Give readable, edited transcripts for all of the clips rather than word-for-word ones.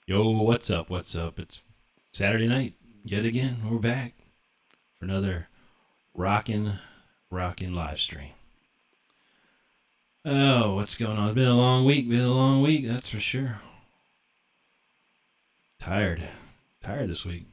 Yo, what's up? What's up? It's Saturday night yet again. We're back for another rockin' live stream. Oh, what's going on? It's been a long week. That's for sure. Tired this week.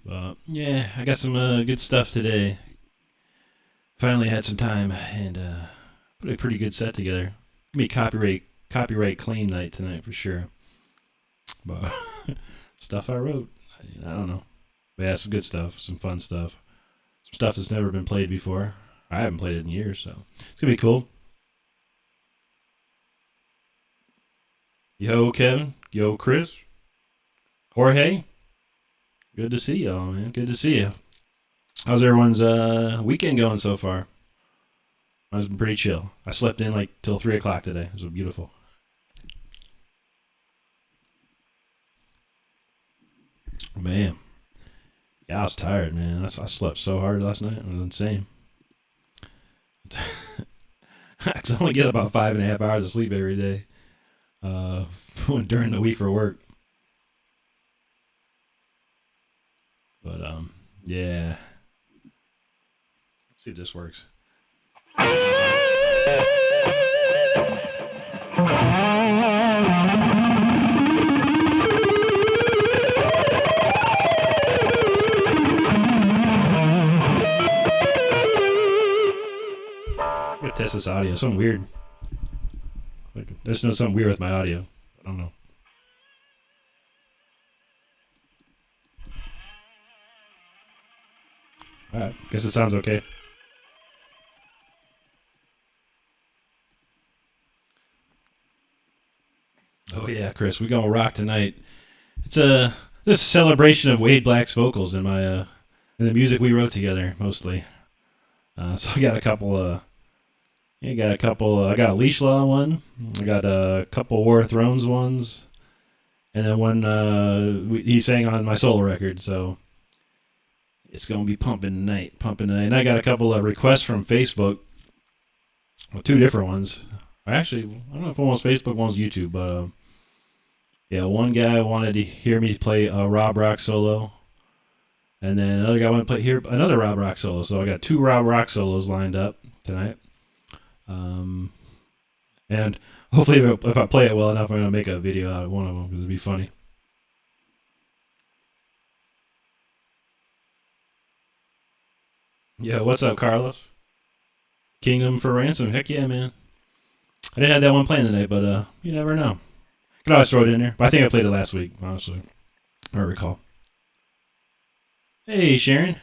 But yeah, I got some good stuff today. Finally had some time and put a pretty good set together. Gonna be copyright clean night tonight for sure. But stuff I wrote, I don't know. But yeah, some good stuff, some fun stuff, some stuff that's never been played before. I haven't played it in years, so it's gonna be cool. Yo, Kevin. Yo, Chris. Jorge. Good to see y'all, man. Good to see you. How's everyone's weekend going so far? Mine's been pretty chill. I slept in like till 3 o'clock today. It was beautiful. Man, yeah, I was tired, man. I slept so hard last night. It was insane. I only get about 5.5 hours of sleep every day during the week for work. But yeah. Let's see if this works. I'm gonna test this audio. Something weird. There's something weird with my audio. I don't know. Alright, guess it sounds okay. Oh yeah, Chris, we gonna rock tonight. It's this celebration of Wade Black's vocals in my in the music we wrote together mostly. So I got a couple. I got a Leash Law one. I got a couple War of Thrones ones, and then one he sang on my solo record. So it's gonna be pumping tonight. And I got a couple of requests from Facebook. Well, two different ones. Actually, I don't know if one was Facebook, one was YouTube, but yeah, one guy wanted to hear me play a Rob Rock solo, and then another guy wanted to hear another Rob Rock solo. So I got two Rob Rock solos lined up tonight, and hopefully if I play it well enough, I'm gonna make a video out of one of them because it'd be funny. Yeah, what's up, Carlos? Kingdom for Ransom. Heck yeah, man. I didn't have that one playing tonight, but you never know. Could always throw it in there. But I think I played it last week, honestly. I recall. Hey, Sharon.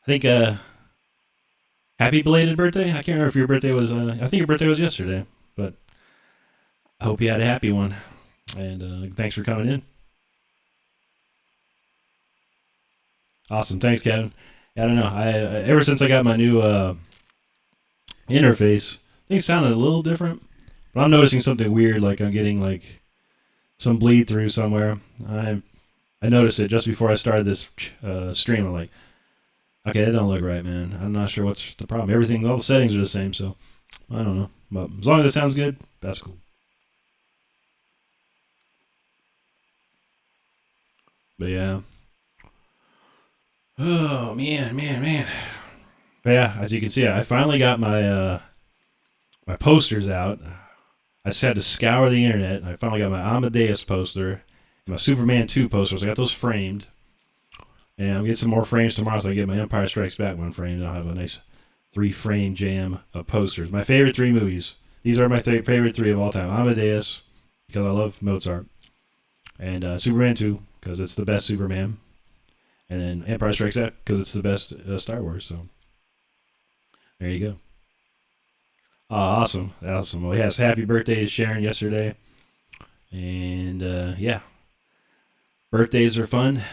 I think happy belated birthday. I can't remember if your birthday was. I think your birthday was yesterday, but I hope you had a happy one. And thanks for coming in. Awesome. Thanks, Kevin. I don't know. I ever since I got my new interface, things sounded a little different. But I'm noticing something weird, like I'm getting like some bleed through somewhere. I noticed it just before I started this stream. I'm like, okay, that don't look right, man. I'm not sure what's the problem. All the settings are the same, so I don't know. But as long as it sounds good, that's cool. But yeah. Oh man. But yeah, as you can see, I finally got my my posters out. I just had to scour the internet. I finally got my Amadeus poster and my Superman 2 posters. I got those framed. And I'm going to get some more frames tomorrow so I can get my Empire Strikes Back one framed. I'll have a nice 3-frame jam of posters. My favorite 3 movies. These are my favorite 3 of all time. Amadeus, because I love Mozart. And Superman 2, because it's the best Superman. And then Empire Strikes Back, because it's the best Star Wars. So there you go. Awesome. Well, yes, happy birthday to Sharon yesterday. And yeah, birthdays are fun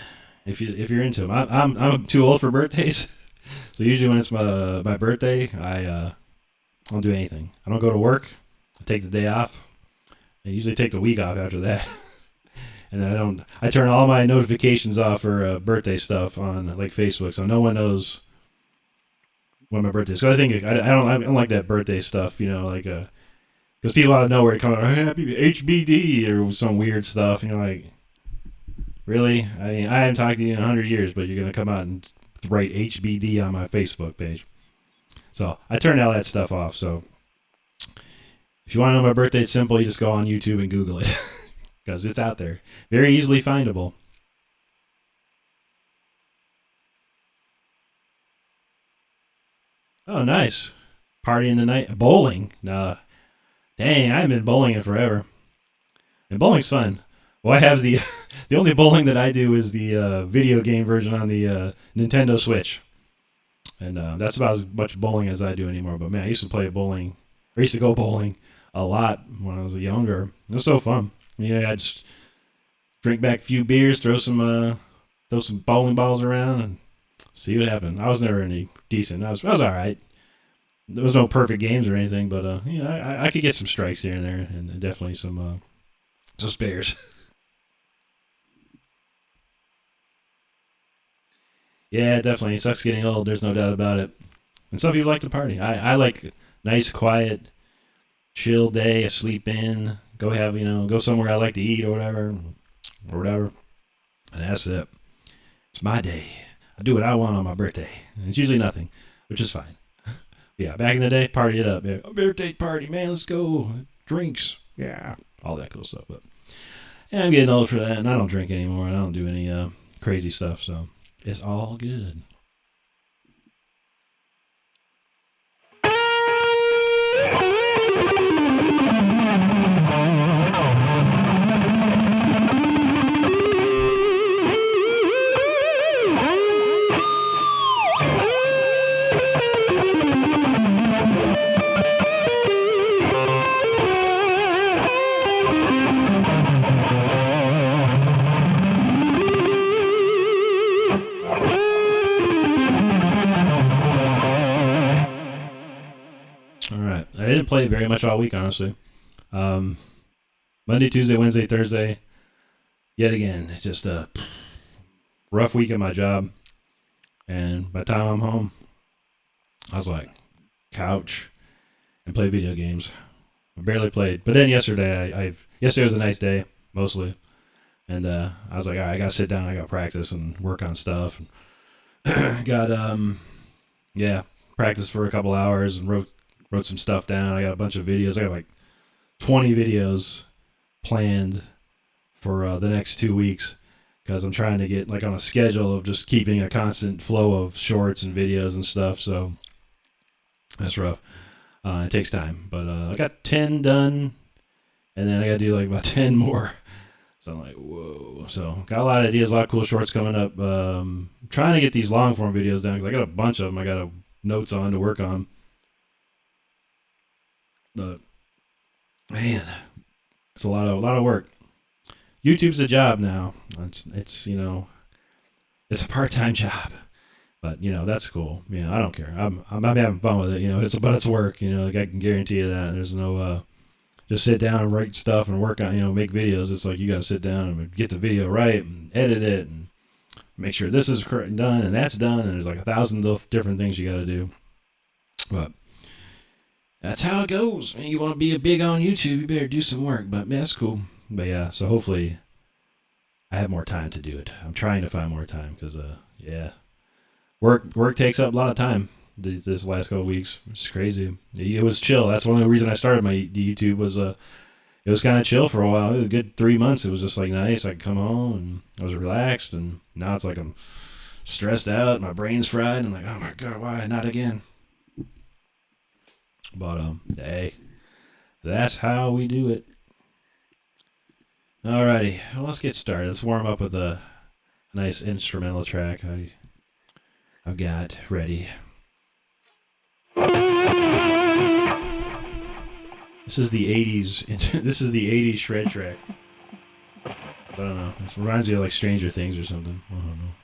if you're into them. I'm too old for birthdays, so usually when it's my birthday, I don't do anything. I don't go to work. take the day off. I usually take the week off after that. And then I turn all my notifications off for birthday stuff on like Facebook, so no one knows when my birthday is. So I think I don't like that birthday stuff, like because people out of nowhere come out, happy HBD or some weird stuff, and you're like, really? I mean, I haven't talked to you in 100 years, but you're gonna come out and write HBD on my Facebook page. So I turned all that stuff off. So if you want to know my birthday, it's simple. You just go on YouTube and Google it because it's out there, very easily findable. Oh, nice. Partying tonight. Bowling. Nah. Dang, I haven't been bowling in forever. And bowling's fun. Well, I have the only bowling that I do is the video game version on the Nintendo Switch. And that's about as much bowling as I do anymore. But man, I used to play bowling. I used to go bowling a lot when I was younger. It was so fun. I'd just drink back a few beers, throw some bowling balls around, and see what happened. I was never any decent. I was all right. There was no perfect games or anything, but I could get some strikes here and there, and definitely some spares. Yeah, definitely. It sucks getting old. There's no doubt about it. And some people like to party. I like nice, quiet, chill day. I sleep in. Go somewhere I like to eat or whatever. And that's it. It's my day. I do what I want on my birthday. And it's usually nothing, which is fine. Yeah, back in the day, party it up. Yeah, birthday party, man, let's go. Drinks. Yeah, all that cool stuff. But yeah, I'm getting old for that, and I don't drink anymore. I don't do any crazy stuff, so it's all good. I didn't play very much all week, honestly. Monday, Tuesday, Wednesday, Thursday. Yet again, it's just a rough week at my job. And by the time I'm home, I was like, couch and play video games. I barely played. But then yesterday, yesterday was a nice day, mostly. And I was like, all right, I got to sit down. I got to practice and work on stuff. And got, practice for a couple hours and wrote some stuff down. I got a bunch of videos. I got like 20 videos planned for the next 2 weeks because I'm trying to get like on a schedule of just keeping a constant flow of shorts and videos and stuff. So that's rough. It takes time, but I got 10 done, and then I got to do like about 10 more. So I'm like, whoa. So got a lot of ideas, a lot of cool shorts coming up. Trying to get these long form videos down because I got a bunch of them I got notes on to work on. But man, it's a lot of work. YouTube's a job now. It's it's a part-time job, but that's cool. I don't care. I'm having fun with it. It's work. Like I can guarantee you that. There's no just sit down and write stuff and work on make videos. It's like you got to sit down and get the video right and edit it and make sure this is correct and done and that's done. And there's like 1,000 different things you got to do. But that's how it goes. Man, you want to be big on YouTube, you better do some work. But man, that's cool. But yeah, so hopefully I have more time to do it. I'm trying to find more time because work takes up a lot of time this last couple of weeks. It's crazy. It was chill. That's one of the reasons I started my YouTube was it was kind of chill for a while. It was a good 3 months. It was just like nice. I could come home and I was relaxed. And now it's like I'm stressed out. My brain's fried. I'm like, oh my God, why not again? But hey, that's how we do it. Alrighty, well, let's get started. Let's warm up with a nice instrumental track I've got ready. This is the 80s. This is the 80s shred track. I don't know. It reminds me of like Stranger Things or something. I don't know.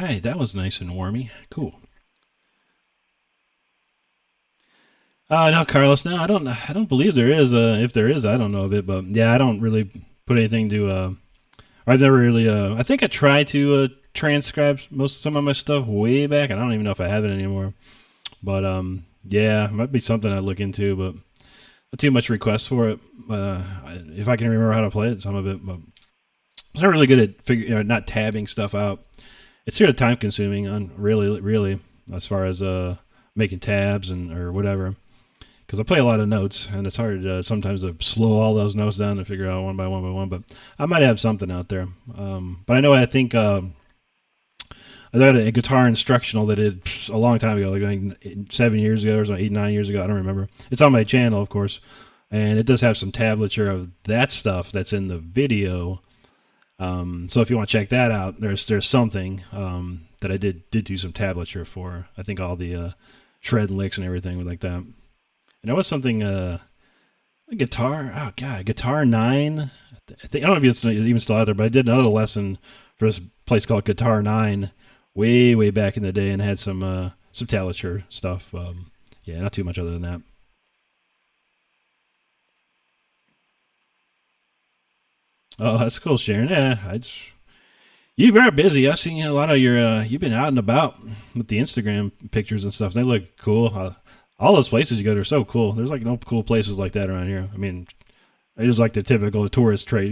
right, that was nice and warmy. Cool. No, Carlos. No, I don't. I don't believe there is. If there is, I don't know of it. But yeah, I don't really put anything to. I've never really. I think I tried to transcribe some of my stuff way back, and I don't even know if I have it anymore. But yeah, it might be something I look into. But not too much requests for it. If I can remember how to play it, some of it. But I'm not really good at not tabbing stuff out. It's sort of time consuming. Really, as far as making tabs and or whatever. Because I play a lot of notes, and it's hard sometimes to slow all those notes down and figure out one by one by one. But I might have something out there. But I know I think I got a guitar instructional that I did a long time ago, like 7 years ago or so, 8, 9 years ago. I don't remember. It's on my channel, of course, and it does have some tablature of that stuff that's in the video. So if you want to check that out, there's something that I did do some tablature for. I think all the shred and licks and everything like that. And there was something, a guitar, oh God, Guitar 9. I don't know if it's even still out there, but I did another lesson for this place called Guitar 9 way back in the day and had some tablature stuff. Yeah, not too much other than that. Oh, that's cool, Sharon. Yeah, you're very busy. I've seen a lot of your, you've been out and about with the Instagram pictures and stuff. They look cool. All those places you go to are so cool. There's like no cool places like that around here. I mean, it is like the typical tourist trait,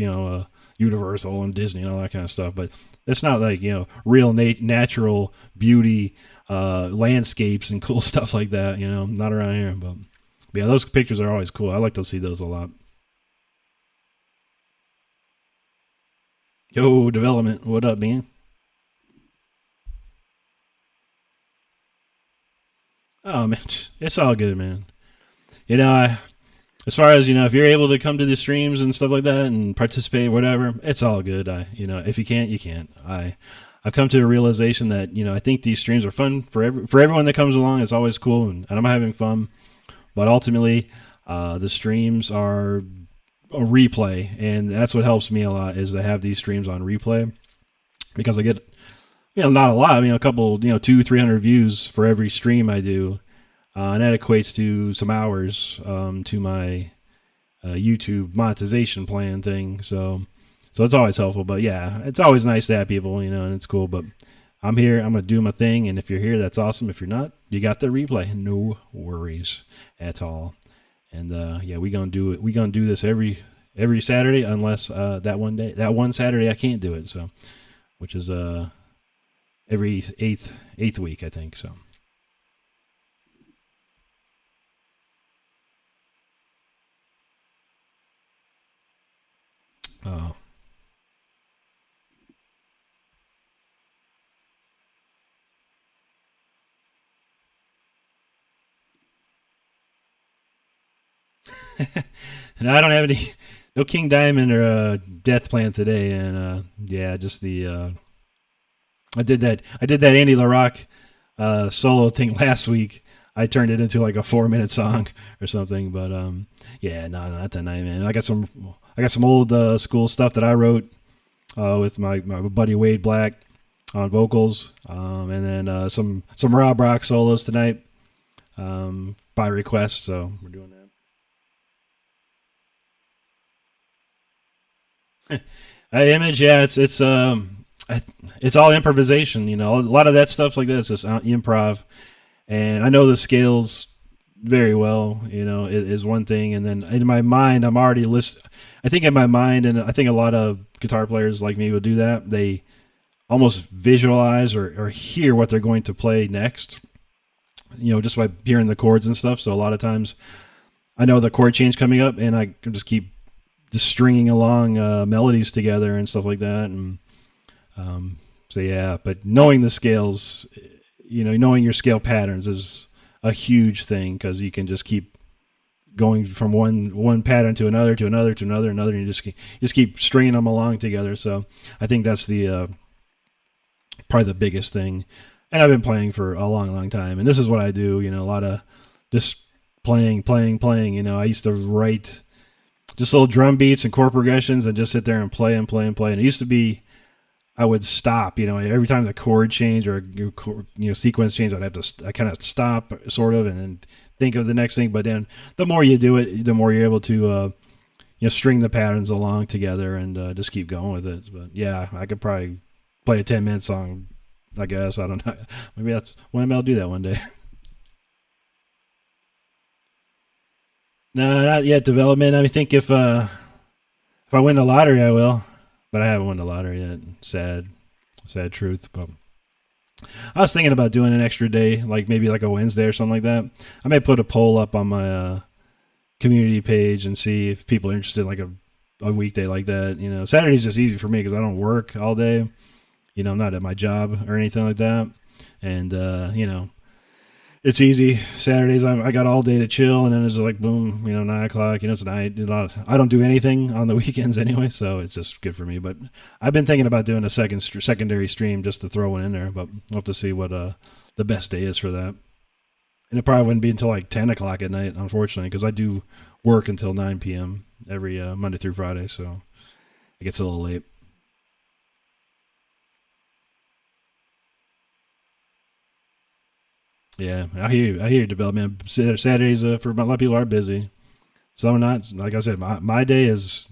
Universal and Disney and all that kind of stuff. But it's not like, real natural beauty, landscapes and cool stuff like that, not around here. But yeah, those pictures are always cool. I like to see those a lot. Yo, development. What up, man? Oh, man. It's all good, man. As far as, if you're able to come to the streams and stuff like that and participate, whatever, it's all good. If you can't, you can't. I've come to a realization that, I think these streams are fun for everyone that comes along. It's always cool, and I'm having fun. But ultimately, the streams are a replay, and that's what helps me a lot is to have these streams on replay because I get not a lot. A couple 200-300 views for every stream I do, and that equates to some hours to my YouTube monetization plan thing. So it's always helpful. But yeah, it's always nice to have people, and it's cool. But I'm here. I'm gonna do my thing, and if you're here, that's awesome. If you're not, you got the replay. No worries at all. And yeah, we gonna do it. We gonna do this every Saturday, unless that one Saturday I can't do it. So, which is every eighth week, I think. So. Oh. And I don't have no King Diamond or Death Plan today, and yeah, just the I did that Andy LaRock solo thing last week. I turned it into like a 4-minute song or something, but yeah, no, not tonight, man. I got some old school stuff that I wrote with my buddy Wade Black on vocals, and then some Rob Rock solos tonight by request. So we're doing that. Image, yeah, it's all improvisation. A lot of that stuff like that is just improv, and I know the scales very well. It is one thing, and then in my mind, I'm already I think in my mind, and I think a lot of guitar players like me will do that. They almost visualize or hear what they're going to play next. Just by hearing the chords and stuff. So a lot of times, I know the chord change coming up, and I can just keep stringing along melodies together and stuff like that. And so yeah, but knowing the scales, knowing your scale patterns is a huge thing because you can just keep going from one pattern to another, and you just keep stringing them along together. So I think that's the probably the biggest thing. And I've been playing for a long time, and this is what I do. A lot of just playing. I used to write just little drum beats and chord progressions and just sit there and play. And it used to be I would stop. Every time the chord change or sequence change, I'd have to. I kind of stop, sort of, and then think of the next thing. But then the more you do it, the more you're able to string the patterns along together and just keep going with it. But yeah, I could probably play a 10-minute song. I guess I don't know. Maybe I'll do that one day. No, not yet. Development. I think if I win the lottery, I will. But I haven't won the lottery yet. Sad truth. But I was thinking about doing an extra day, like maybe like a Wednesday or something like that. I may put a poll up on my community page and see if people are interested in like a weekday like that. Saturday's just easy for me because I don't work all day. I'm not at my job or anything like that. And, it's easy. Saturdays, I got all day to chill, and then it's like boom, 9 o'clock. It's night. I don't do anything on the weekends anyway, so it's just good for me. But I've been thinking about doing a secondary stream just to throw one in there, but we'll have to see what the best day is for that. And it probably wouldn't be until like 10 o'clock at night, unfortunately, because I do work until 9 p.m. every Monday through Friday, so it gets a little late. Yeah, I hear you, development. Saturdays for a lot of people are busy. Some are not. Like I said, my day is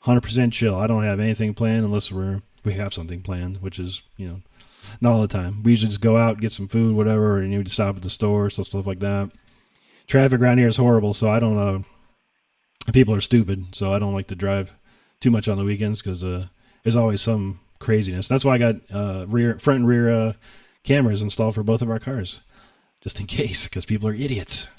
100% chill. I don't have anything planned unless we have something planned, which is not all the time. We usually just go out, get some food, whatever, and you stop at the store, stuff like that. Traffic around here is horrible, so I don't. People are stupid, so I don't like to drive too much on the weekends because there's always some craziness. That's why I got front and rear cameras installed for both of our cars, just in case, because people are idiots.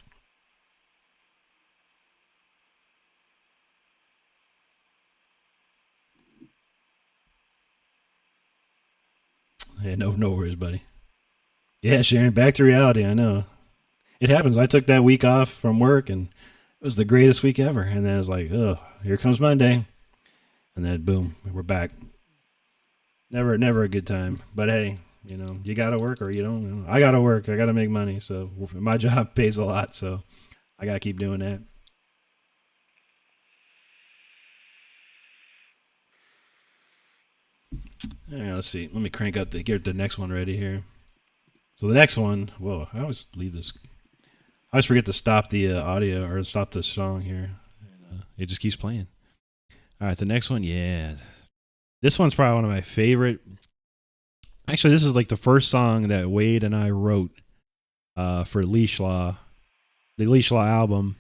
Yeah, no worries, buddy. Yeah, Sharon, back to reality. I know it happens. I took that week off from work, and it was the greatest week ever. And then it's like, oh, here comes Monday, and then boom, we're back. Never a good time. But hey, you gotta work or you don't. I gotta work. I gotta make money. So my job pays a lot. So I gotta keep doing that. All right, let's see. Let me crank up get the next one ready here. So the next one. Whoa, I always leave this. I always forget to stop the audio or stop the song here. It just keeps playing. All right, the next one. Yeah, this one's probably one of my favorite. Actually, this is like the first song that Wade and I wrote for Leash Law, the Leash Law album.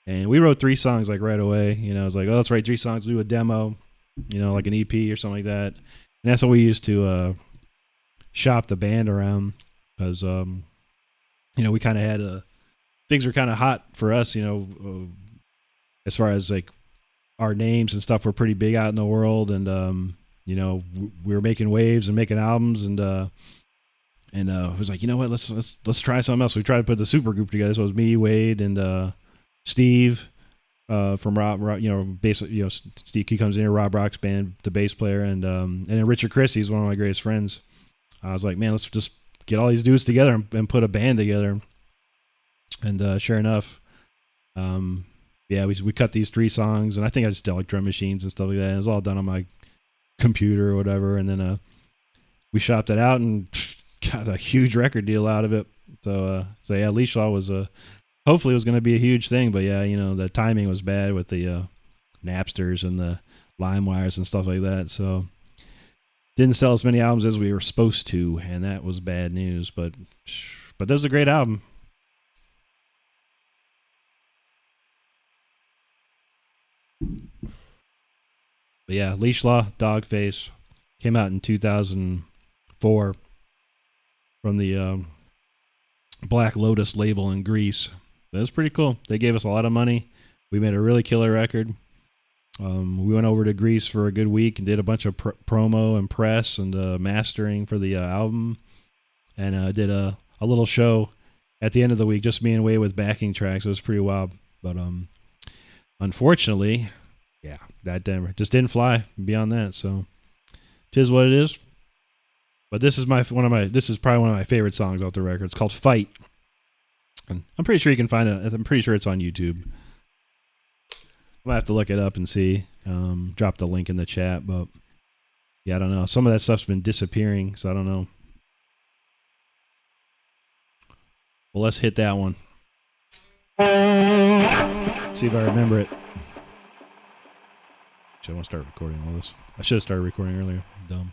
And we wrote 3 songs like right away. I was like, oh, let's write 3 songs, do a demo, like an EP or something like that. And that's what we used to shop the band around because, we kind of had things were kind of hot for us, as far as like our names and stuff were pretty big out in the world. And, we were making waves and making albums, and it was like, what, let's try something else. We tried to put the super group together. So it was me, Wade, and Steve from Rob, basically, Steve, he comes in here, Rob Rock's band, the bass player, and then Richard Christie is one of my greatest friends. I was like, man, let's just get all these dudes together and put a band together. And sure enough, we cut these 3 songs, and I think I just did like drum machines and stuff like that. And it was all done on my computer or whatever, and then we shopped it out and got a huge record deal out of it. So yeah, Leash Law was hopefully it was going to be a huge thing, but yeah, the timing was bad with the Napsters and the LimeWires and stuff like that. So didn't sell as many albums as we were supposed to, and that was bad news. But that was a great album. But yeah, Leash Law, Dogface, came out in 2004 from the Black Lotus label in Greece. That was pretty cool. They gave us a lot of money. We made a really killer record. We went over to Greece for a good week and did a bunch of promo and press and mastering for the album, and did a little show at the end of the week, just me and Way with backing tracks. It was pretty wild. But unfortunately, yeah, that just didn't fly beyond that. So, tis what it is. But this is this is probably one of my favorite songs off the record. It's called "Fight," and I'm pretty sure you can find it. I'm pretty sure it's on YouTube. I'll have to look it up and see. Drop the link in the chat, but Yeah, I don't know. Some of that stuff's been disappearing, so I don't know. Well, let's hit that one. See if I remember it. Actually, I want to start recording all this. I should have started recording earlier. I'm dumb.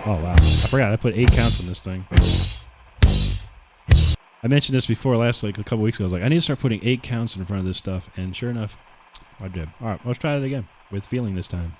Oh, wow. I forgot. I put 8 counts on this thing. I mentioned this before last, like a couple weeks ago. I was like, I need to start putting 8 counts in front of this stuff. And sure enough, I did. All right, let's try it again with feeling this time.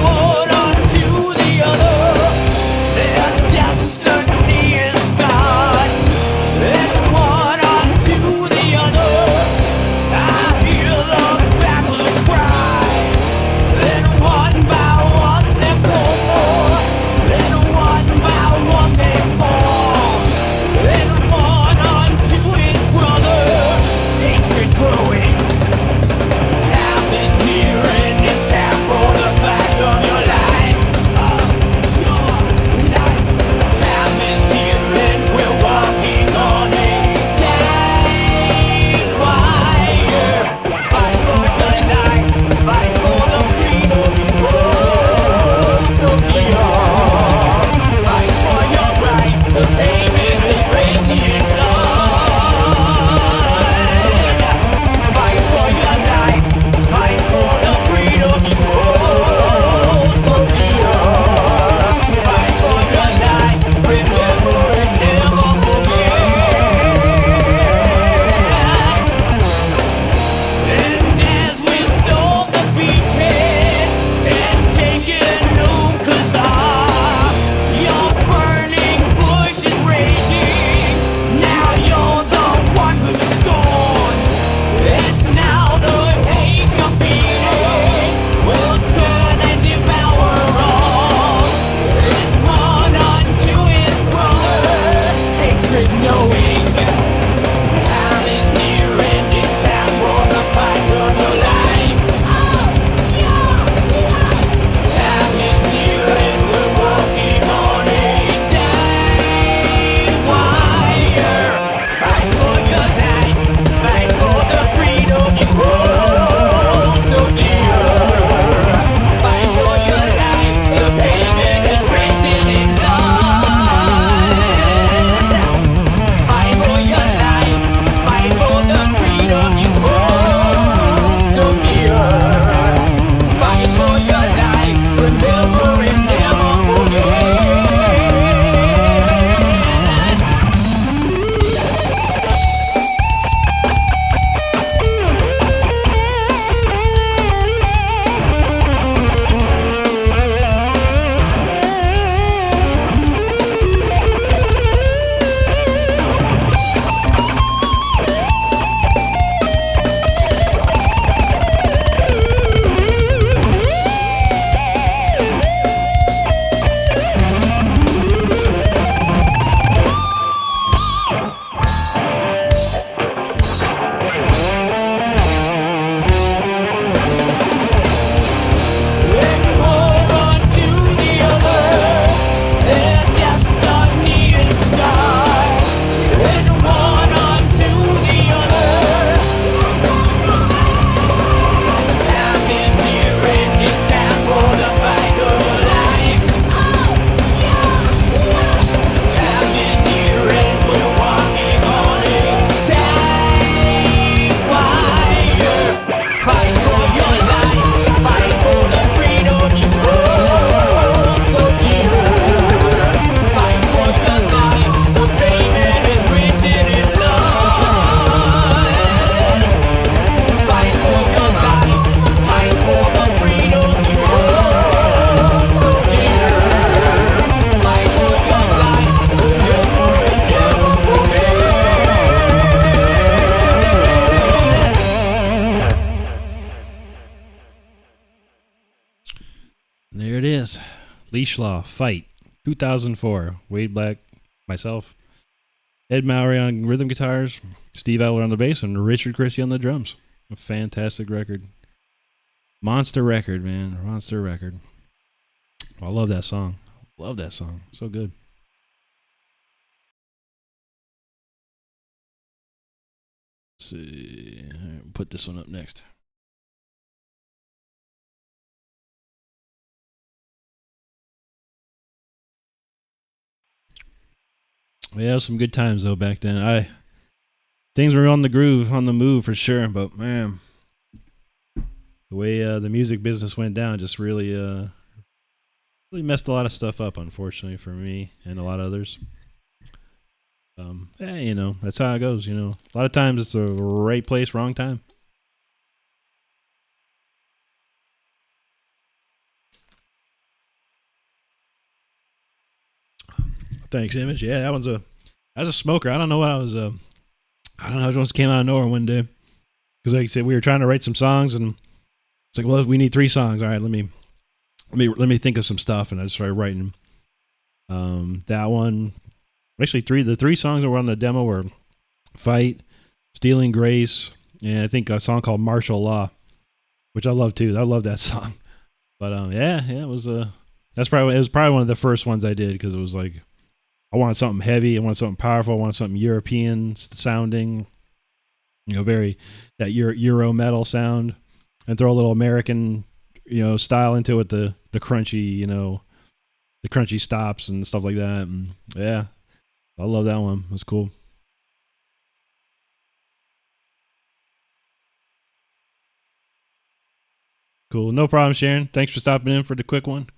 One onto the other, their destiny is is Leash Law Fight 2004. Wade Black, myself, Ed Mowry on rhythm guitars, Steve Eller on the bass, and Richard Christie on the drums. A fantastic record. Monster record, man. Monster record. I love that song. Love that song. So good. Let's see. Put this one up next. Yeah, some good times though back then. Things were on the groove, on the move for sure. But man, the way the music business went down just really messed a lot of stuff up. Unfortunately for me and a lot of others. That's how it goes. A lot of times it's the right place, wrong time. Thanks, Image. Yeah, that was a smoker. I don't know what I was. I don't know. It just came out of nowhere one day. Because like I said, we were trying to write some songs, and it's like, well, we need 3 songs. All right, let me think of some stuff, and I just started writing. That one, actually the 3 songs that were on the demo were "Fight," "Stealing Grace," and I think a song called "Martial Law," which I love too. I love that song. But it was it was probably one of the first ones I did because it was like, I wanted something heavy. I wanted something powerful. I wanted something European sounding, very that Euro metal sound, and throw a little American, style into it. The crunchy, the crunchy stops and stuff like that. And yeah, I love that one. It was cool. Cool. No problem, Sharon. Thanks for stopping in for the quick one.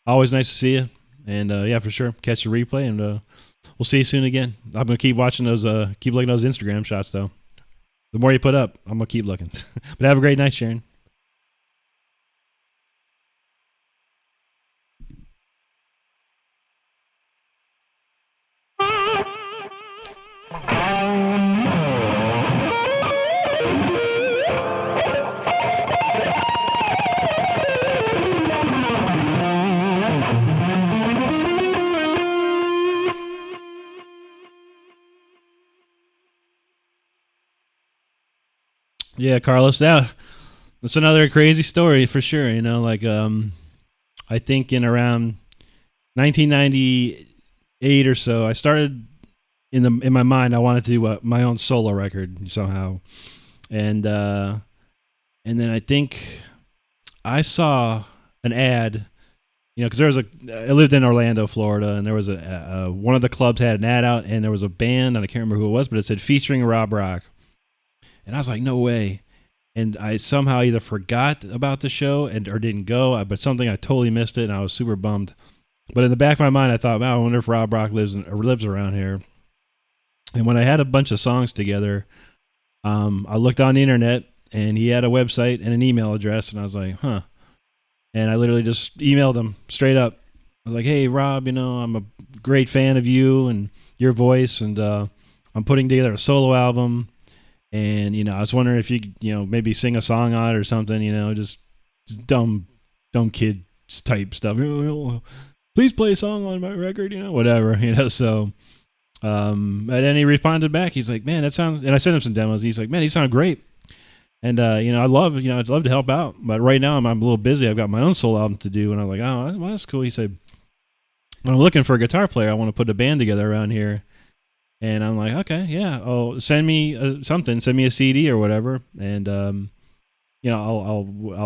Always nice to see you. And yeah, for sure, catch the replay, and we'll see you soon again. I'm gonna keep watching those, keep looking at those Instagram shots though. The more you put up, I'm gonna keep looking. But have a great night, Sharon. Yeah, Carlos. Yeah, that's another crazy story for sure. I think in around 1998 or so, I started in my mind. I wanted to do my own solo record somehow, and then I think I saw an ad. Because I lived in Orlando, Florida, and there was one of the clubs had an ad out, and there was a band, and I can't remember who it was, but it said featuring Rob Rock. And I was like, no way. And I somehow either forgot about the show or didn't go, but something I totally missed it, and I was super bummed. But in the back of my mind, I thought, wow, I wonder if Rob Rock lives around here. And when I had a bunch of songs together, I looked on the internet, and he had a website and an email address, and I was like, huh. And I literally just emailed him straight up. I was like, hey, Rob, I'm a great fan of you and your voice, and I'm putting together a solo album. And, I was wondering if you could, maybe sing a song on it or something, just dumb kid type stuff. Please play a song on my record, whatever, So, and then he responded back. He's like, man, that sounds, and I sent him some demos. He's like, man, he sound great. And, I'd love to help out. But right now I'm a little busy. I've got my own solo album to do. And I'm like, oh, well, that's cool. He said, when I'm looking for a guitar player, I want to put a band together around here. And I'm like, okay, yeah. Oh, send me something. Send me a CD or whatever, and I'll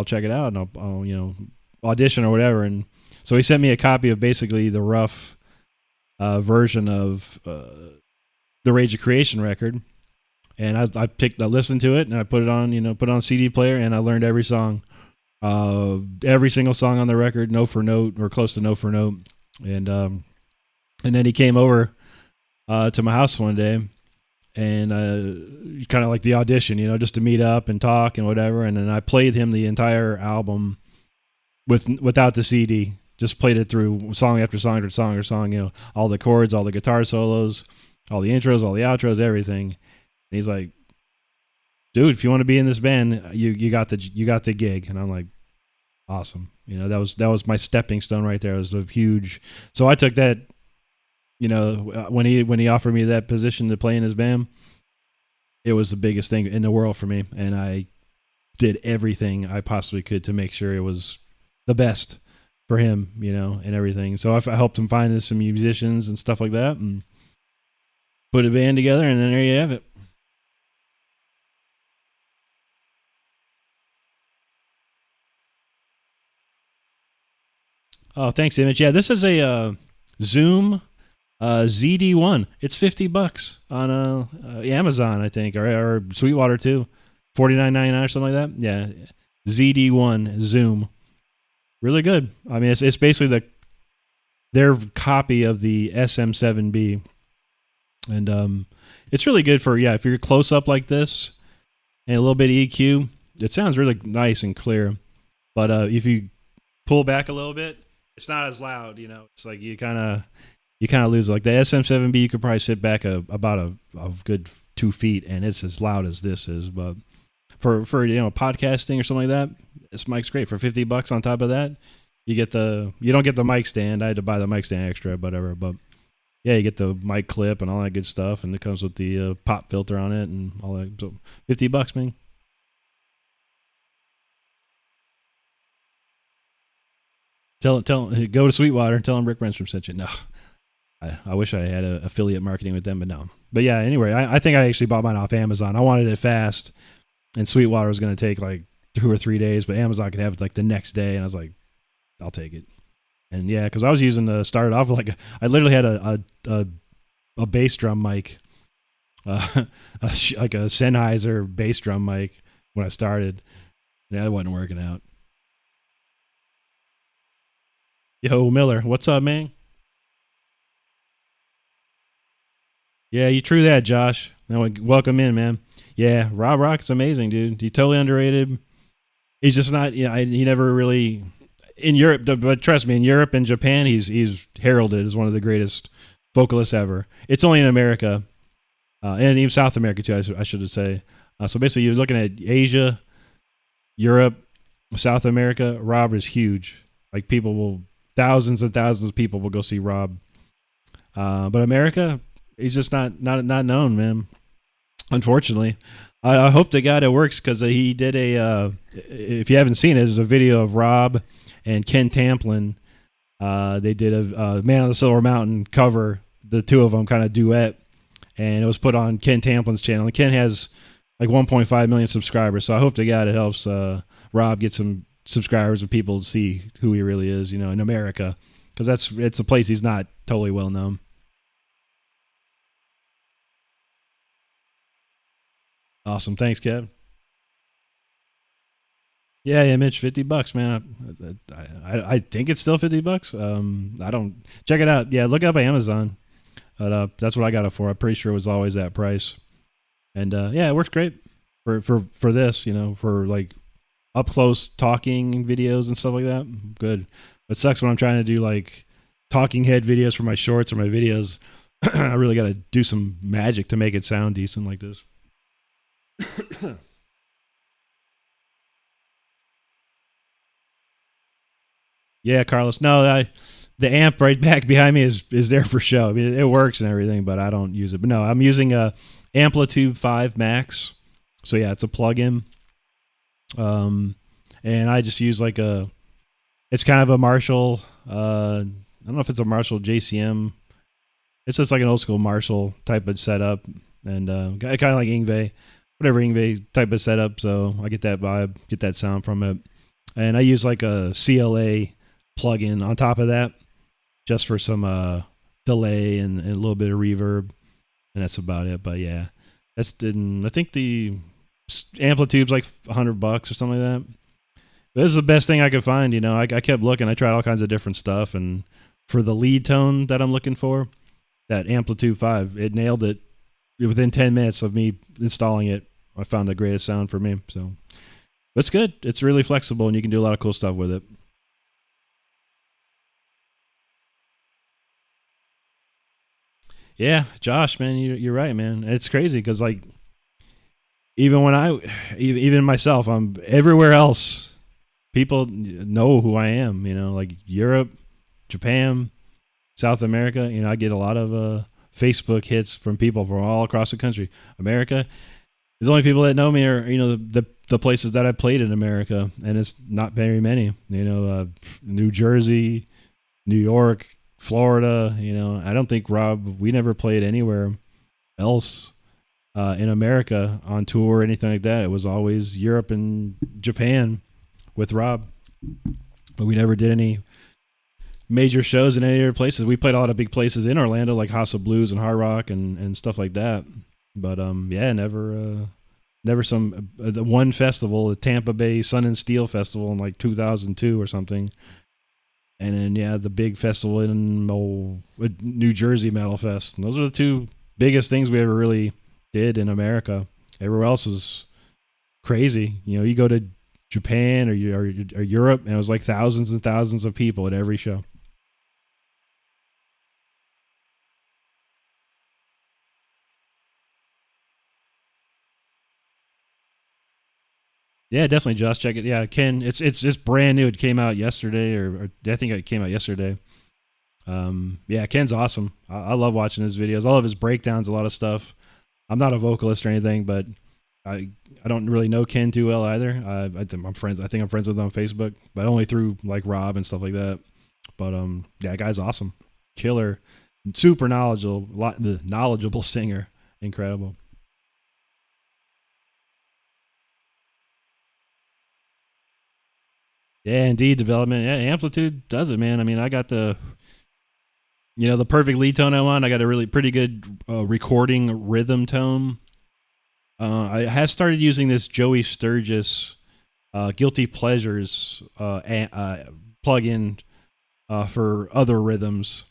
check it out, and I'll audition or whatever. And so he sent me a copy of basically the rough version of the Rage of Creation record, and I listened to it, and I put it on CD player, and I learned every song, every single song on the record, note for note or close to note for note, and then he came over to my house one day, and kind of like the audition, just to meet up and talk and whatever. And then I played him the entire album without the CD, just played it through song after song after song after song, all the chords, all the guitar solos, all the intros, all the outros, everything. And he's like, dude, if you want to be in this band, you got the gig. And I'm like, awesome. You know, that was my stepping stone right there. It was a huge. So I took that. You know, when he offered me that position to play in his band, it was the biggest thing in the world for me, and I did everything I possibly could to make sure it was the best for him, you know, and everything. So I helped him find some musicians and stuff like that, and put a band together, and then there you have it. Oh, thanks, Image. Yeah, this is a Zoom ZD1. It's $50 on Amazon, I think, or Sweetwater too, $49.99 or something like that. Yeah, ZD1 Zoom, really good. I mean, it's basically their copy of the SM7B, and it's really good for if you're close up like this and a little bit of EQ. It sounds really nice and clear, but if you pull back a little bit, it's not as loud. You know, it's like you kind of lose. Like the SM7B, you could probably sit back about a good 2 feet, and it's as loud as this is. But for podcasting or something like that, this mic's great. For $50 on top of that, you don't get the mic stand. I had to buy the mic stand extra, whatever. But yeah, you get the mic clip and all that good stuff, and it comes with the pop filter on it and all that. So $50, man. Go to Sweetwater and tell them Rick Renstrom sent you. No, I wish I had a affiliate marketing with them, but no. But yeah, anyway, I think I actually bought mine off Amazon. I wanted it fast, and Sweetwater was going to take like 2 or 3 days, but Amazon could have it like the next day, and I was like, I'll take it. And yeah, because I was using started off with I literally had a bass drum mic, like a Sennheiser bass drum mic when I started. Yeah, it wasn't working out. Yo, Miller, what's up, man? Yeah, you true that, Josh. Now, welcome in, man. Yeah, Rob Rock's amazing, dude. He's totally underrated. He's just not, he never really in Europe, but trust me, in Europe and Japan, he's heralded as one of the greatest vocalists ever. It's only in America, and even South America too. I should say. So basically, you're looking at Asia, Europe, South America. Rob is huge. Like thousands and thousands of people will go see Rob. But America, he's just not known, man. Unfortunately, I hope to God it works because he did if you haven't seen it, there's a video of Rob and Ken Tamplin. They did a Man on the Silver Mountain cover, the two of them kind of duet, and it was put on Ken Tamplin's channel. And Ken has like 1.5 million subscribers, so I hope to God it helps Rob get some subscribers and people to see who he really is, in America, because it's a place he's not totally well known. Awesome, thanks, Kev. Yeah, Mitch, $50, man. I think it's still $50. I don't check it out. Yeah, look it up on Amazon. But that's what I got it for. I'm pretty sure it was always that price. And yeah, it works great for this. For like up close talking videos and stuff like that. Good. It sucks when I'm trying to do like talking head videos for my shorts or my videos. I really got to do some magic to make it sound decent like this. Yeah, Carlos. No, the amp right back behind me is there for show. I mean, it works and everything, but I don't use it. But no, I'm using a Amplitude 5 Max. So yeah, it's a plug-in. And I just use it's kind of a Marshall. I don't know if it's a Marshall JCM. It's just like an old school Marshall type of setup, and kind of like Ingve, whatever Ingve type of setup. So I get that vibe, get that sound from it, and I use like a CLA plug-in on top of that, just for some delay and a little bit of reverb, and that's about it. But yeah, I think the Amplitude's like $100 or something like that. But this is the best thing I could find. I kept looking. I tried all kinds of different stuff, and for the lead tone that I'm looking for, that Amplitude 5, it nailed it. Within 10 minutes of me installing it, I found the greatest sound for me. So it's good. It's really flexible, and you can do a lot of cool stuff with it. Yeah, Josh, man, you're right, man. It's crazy because even when even myself, I'm everywhere else. people know who I am. Like Europe, Japan, South America. I get a lot of Facebook hits from people from all across the country. America. The only people that know me are the places that I played in America, and it's not very many. New Jersey, New York, Florida. I don't think Rob. We never played anywhere else in America on tour or anything like that. It was always Europe and Japan with Rob, but we never did any major shows in any other places. We played a lot of big places in Orlando, like House of Blues and Hard Rock and stuff like that. But yeah, never some the one festival, the Tampa Bay Sun and Steel Festival in like 2002 or something. And then yeah, the big festival in New Jersey, Metal Fest. And those are the two biggest things we ever really did in America. Everywhere else was crazy. You go to Japan or Europe, and it was like thousands and thousands of people at every show. Yeah, definitely, Josh. Check it. Yeah, Ken. It's brand new. It came out yesterday, or I think it came out yesterday. Yeah, Ken's awesome. I love watching his videos. I love his breakdowns. A lot of stuff. I'm not a vocalist or anything, but I don't really know Ken too well either. I think I'm friends. I think I'm friends with him on Facebook, but only through like Rob and stuff like that. But yeah, guy's awesome, killer, super knowledgeable, the knowledgeable singer, incredible. Yeah, indeed, development. Yeah, Amplitude does it, man. I mean, I got the perfect lead tone I want. I got a really pretty good recording rhythm tone. I have started using this Joey Sturgis Guilty Pleasures plugin for other rhythms,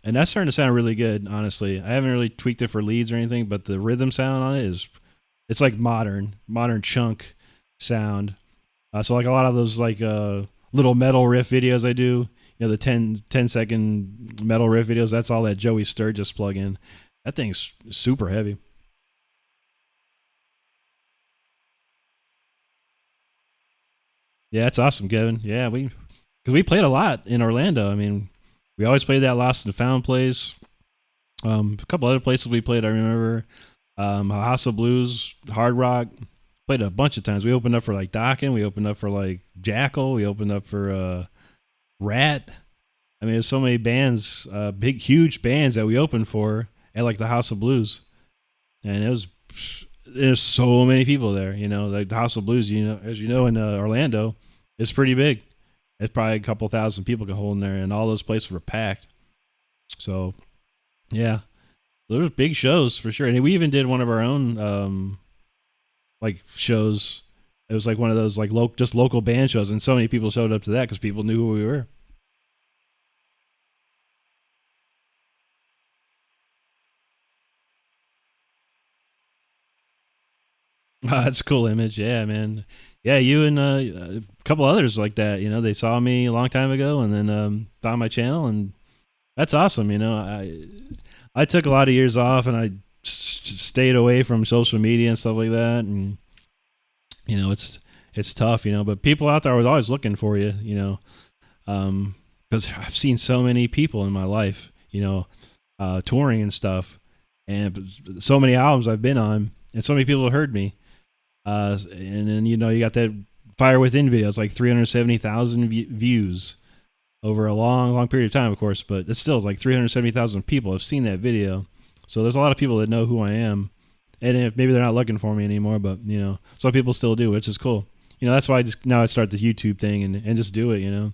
and that's starting to sound really good. Honestly, I haven't really tweaked it for leads or anything, but the rhythm sound on it it's like modern chunk sound. So like a lot of those like little metal riff videos I do, the 10-second metal riff videos, that's all that Joey Sturgis plugin. That thing's super heavy. Yeah, that's awesome, Kevin. Yeah, because we played a lot in Orlando. I mean, we always played that Lost and Found place. A couple other places we played, I remember. House of Blues, Hard Rock. Played a bunch of times. We opened up for like Dokken. We opened up for like Jackal. We opened up for Rat. I mean, there's so many bands, big, huge bands that we opened for at like the House of Blues, and there's so many people there. Like the House of Blues. As you know, in Orlando, it's pretty big. It's probably a couple thousand people can hold in there, and all those places were packed. So, yeah, there was big shows for sure, and we even did one of our own like shows. It was like one of those like just local band shows, and so many people showed up to that because people knew who we were. That's a cool image. Yeah, man. Yeah, you and a couple others like that. They saw me a long time ago and then found my channel, and that's awesome. I took a lot of years off, and I stayed away from social media and stuff like that, and it's tough. But people out there are always looking for you. Because I've seen so many people in my life. Touring and stuff, and so many albums I've been on, and so many people have heard me. And then you got that Fire Within video. It's like 370,000 views over a long, long period of time, of course. But it's still like 370,000 people have seen that video. So there's a lot of people that know who I am, and if maybe they're not looking for me anymore, but some people still do, which is cool. That's why I start the YouTube thing and just do it.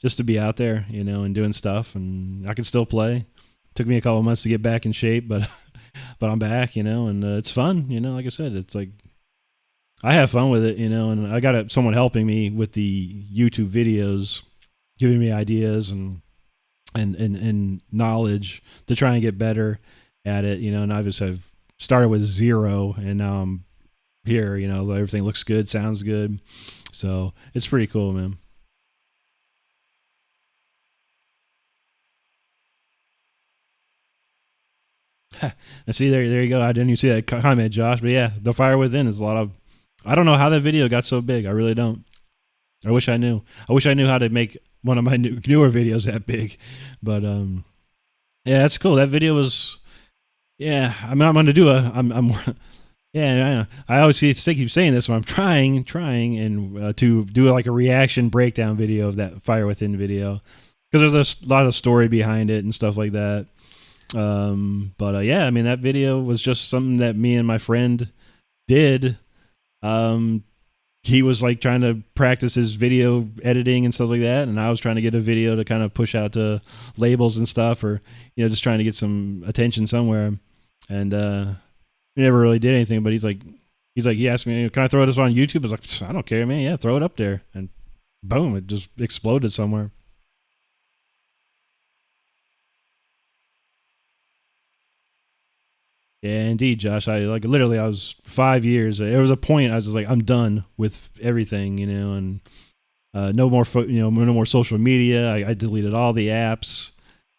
Just to be out there, and doing stuff, and I can still play. Took me a couple months to get back in shape, but but I'm back, and it's fun. Like I said, it's like I have fun with it, and I got someone helping me with the YouTube videos, giving me ideas and knowledge to try and get better at it, and I've started with zero, and now I'm here, everything looks good, sounds good, so it's pretty cool, man. And see, there you go. I didn't even see that comment, Josh, but yeah, the Fire Within is a lot of. I don't know how that video got so big. I really don't. I wish I knew. I wish I knew how to make one of my newer videos that big. But yeah, that's cool. That video was. Yeah, I mean, I'm going to do yeah, I always keep saying this, but I'm trying, and to do like a reaction breakdown video of that Fire Within video, because there's a lot of story behind it and stuff like that. But yeah, I mean, that video was just something that me and my friend did. He was like trying to practice his video editing and stuff like that, and I was trying to get a video to kind of push out to labels and stuff, or just trying to get some attention somewhere. And we never really did anything. But he's like, he asked me, "Can I throw this on YouTube?" I was like, "I don't care, man. Yeah, throw it up there." And boom, it just exploded somewhere. Yeah, indeed, Josh. I literally, I was 5 years. There was a point I was just like, I'm done with everything, and no more, no more social media. I deleted all the apps.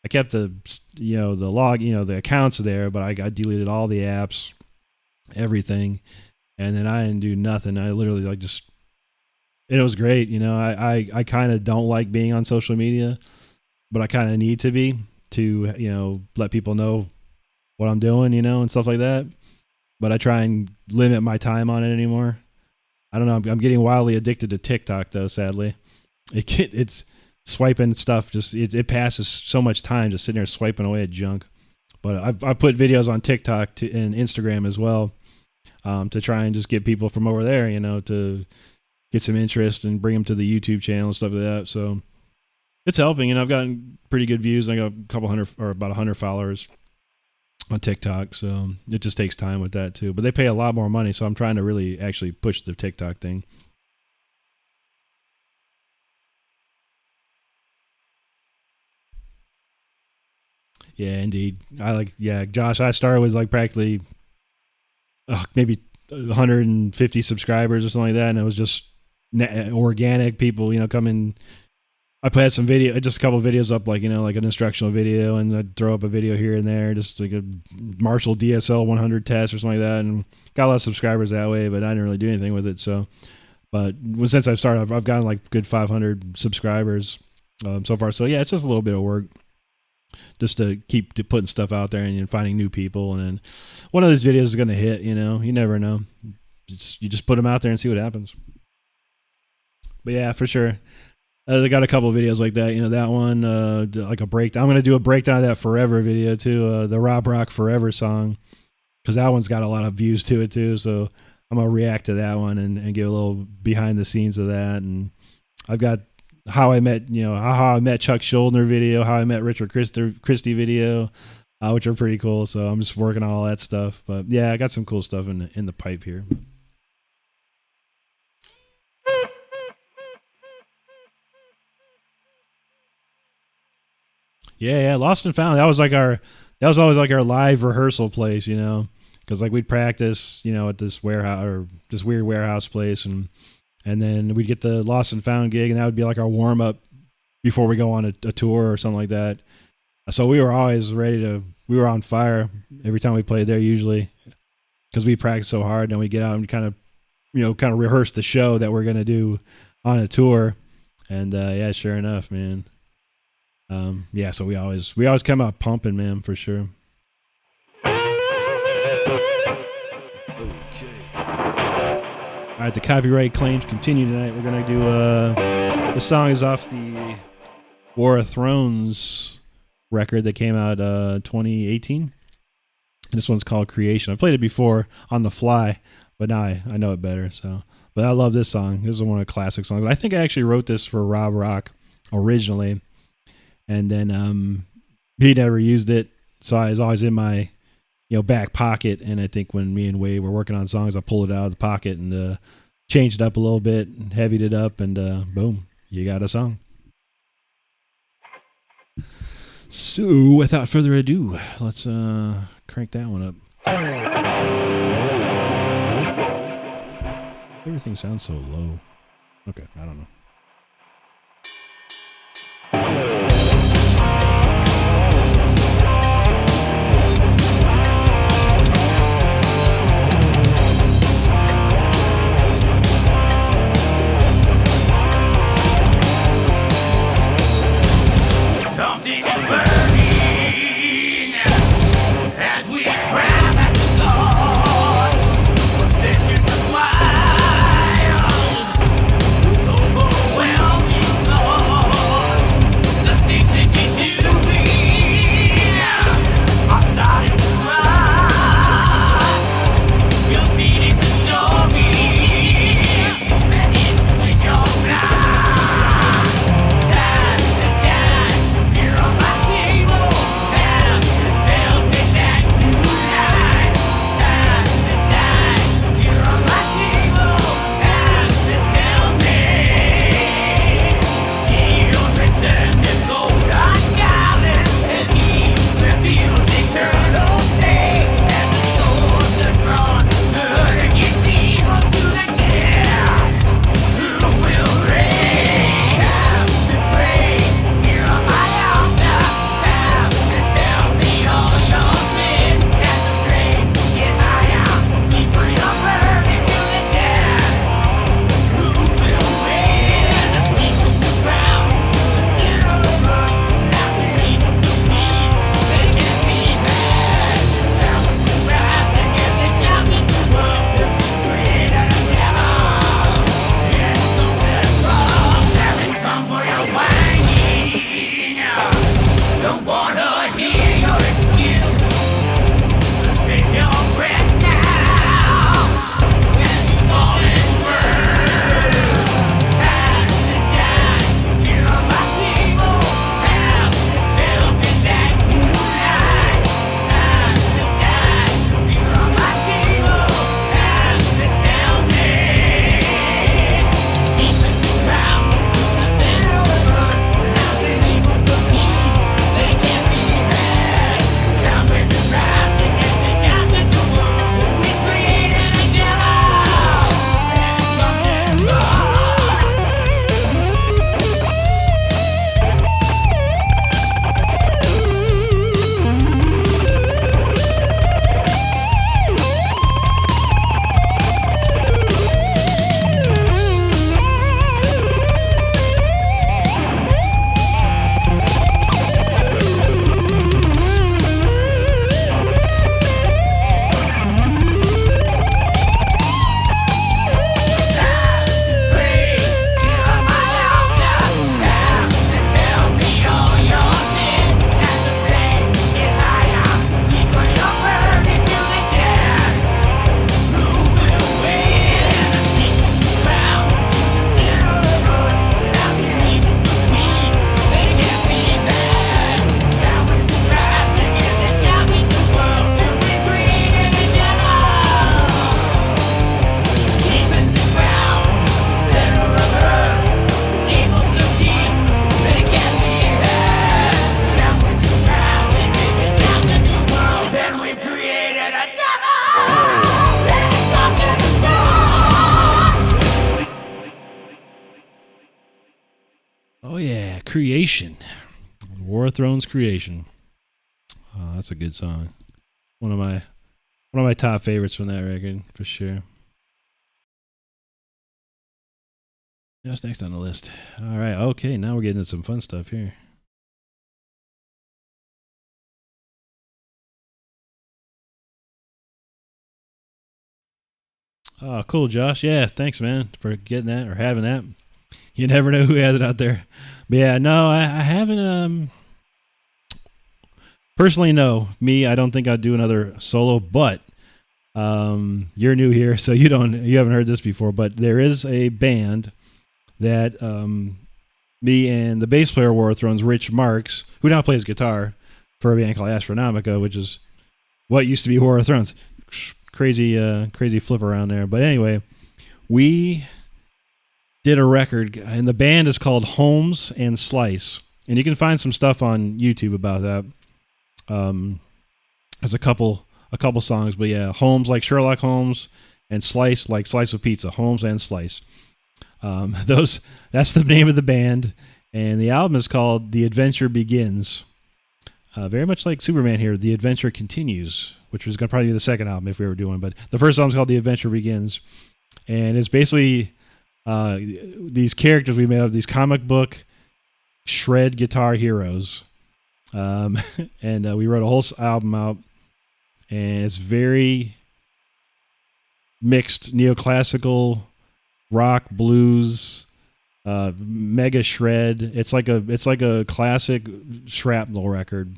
I kept the log, the accounts there, but I deleted all the apps, everything, and then I didn't do nothing. I literally it was great. I kind of don't like being on social media, but I kind of need to be to let people know what I'm doing, and stuff like that. But I try and limit my time on it anymore. I don't know. I'm getting wildly addicted to TikTok though. Sadly, it's swiping stuff. Just it passes so much time just sitting there swiping away at junk. But I put videos on TikTok and Instagram as well, to try and just get people from over there, to get some interest and bring them to the YouTube channel and stuff like that. So it's helping. I've gotten pretty good views. I got a couple hundred or about 100 followers on TikTok, so it just takes time with that too. But they pay a lot more money, so I'm trying to really actually push the TikTok thing. Yeah, indeed. Josh, I started with like practically maybe 150 subscribers or something like that, and it was just organic people, coming. I put some video, just a couple of videos up, like like an instructional video, and I'd throw up a video here and there, just like a Marshall DSL 100 test or something like that, and got a lot of subscribers that way. But I didn't really do anything with it. So, but since I've started, I've gotten like good 500 subscribers so far. So yeah, it's just a little bit of work, just to keep putting stuff out there and finding new people. And then one of these videos is going to hit. You never know. You just put them out there and see what happens. But yeah, for sure. They got a couple of videos like that, that one, like a breakdown. I'm going to do a breakdown of that Forever video too, the Rob Rock Forever song, because that one's got a lot of views to it too. So I'm going to react to that one and give a little behind the scenes of that. And I've got how I met Chuck Schuldiner video, how I met Richard Christie video, which are pretty cool. So I'm just working on all that stuff. But yeah, I got some cool stuff in the pipe here. Yeah, Lost and Found. That was always like our live rehearsal place, because like we'd practice, at this warehouse or this weird warehouse place, and then we'd get the Lost and Found gig, and that would be like our warm up before we go on a tour or something like that. So we were always we were on fire every time we played there, usually, because we practiced so hard. And we get out and kind of rehearse the show that we're gonna do on a tour, and yeah, sure enough, man. Yeah, so we always come out pumping, man, for sure. Okay. All right, the copyright claims continue tonight. We're gonna do this song is off the War of Thrones record that came out 2018. And this one's called Creation. I played it before on the fly, but now I know it better. So, but I love this song. This is one of the classic songs. I think I actually wrote this for Rob Rock originally. And then he never used it, so I was always in my back pocket. And I think when me and Wade were working on songs, I pulled it out of the pocket and changed it up a little bit, and heavied it up, and boom, you got a song. So without further ado, let's crank that one up. Everything sounds so low. Okay, I don't know. Creation. War of Thrones Creation. Oh, that's a good song. One of my top favorites from that record, for sure. What's next on the list? All right, okay, now we're getting into some fun stuff here. Oh, cool, Josh. Yeah, thanks, man, for getting that or having that. You never know who has it out there. But yeah, no, I haven't. Personally, no. Me, I don't think I'd do another solo. But you're new here, so you haven't heard this before. But there is a band that me and the bass player of War of Thrones, Rich Marks, who now plays guitar for a band called Astronomica, which is what used to be War of Thrones. Crazy flip around there. But anyway, we did a record, and the band is called Holmes and Slice, and you can find some stuff on YouTube about that. There's a couple songs, but yeah, Holmes like Sherlock Holmes, and Slice like slice of pizza. Holmes and Slice. That's the name of the band, and the album is called The Adventure Begins. Very much like Superman here, The Adventure Continues, which was going to probably be the second album if we were doing, but the first album is called The Adventure Begins, and it's basically these characters we made up, these comic book shred guitar heroes, and we wrote a whole album out, and it's very mixed neoclassical, rock, blues, mega shred. It's like a classic shrapnel record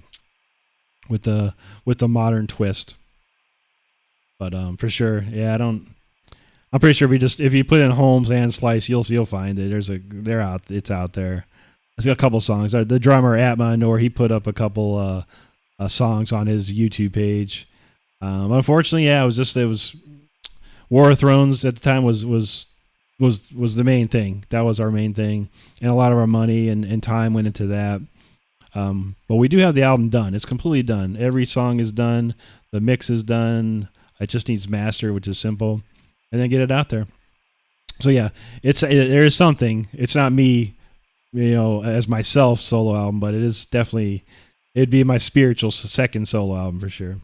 with the modern twist. But for sure, yeah, I'm pretty sure if you put in Holmes and Slice, you'll find it. It's out there. It's got a couple songs. The drummer Atma Nor, he put up a couple songs on his YouTube page. Unfortunately, yeah, it was War of Thrones at the time was the main thing. That was our main thing, and a lot of our money and time went into that. But we do have the album done. It's completely done. Every song is done. The mix is done. It just needs master, which is simple, and then get it out there. So yeah, there is something. It's not me, as myself solo album, but it is definitely. It'd be my spiritual second solo album for sure.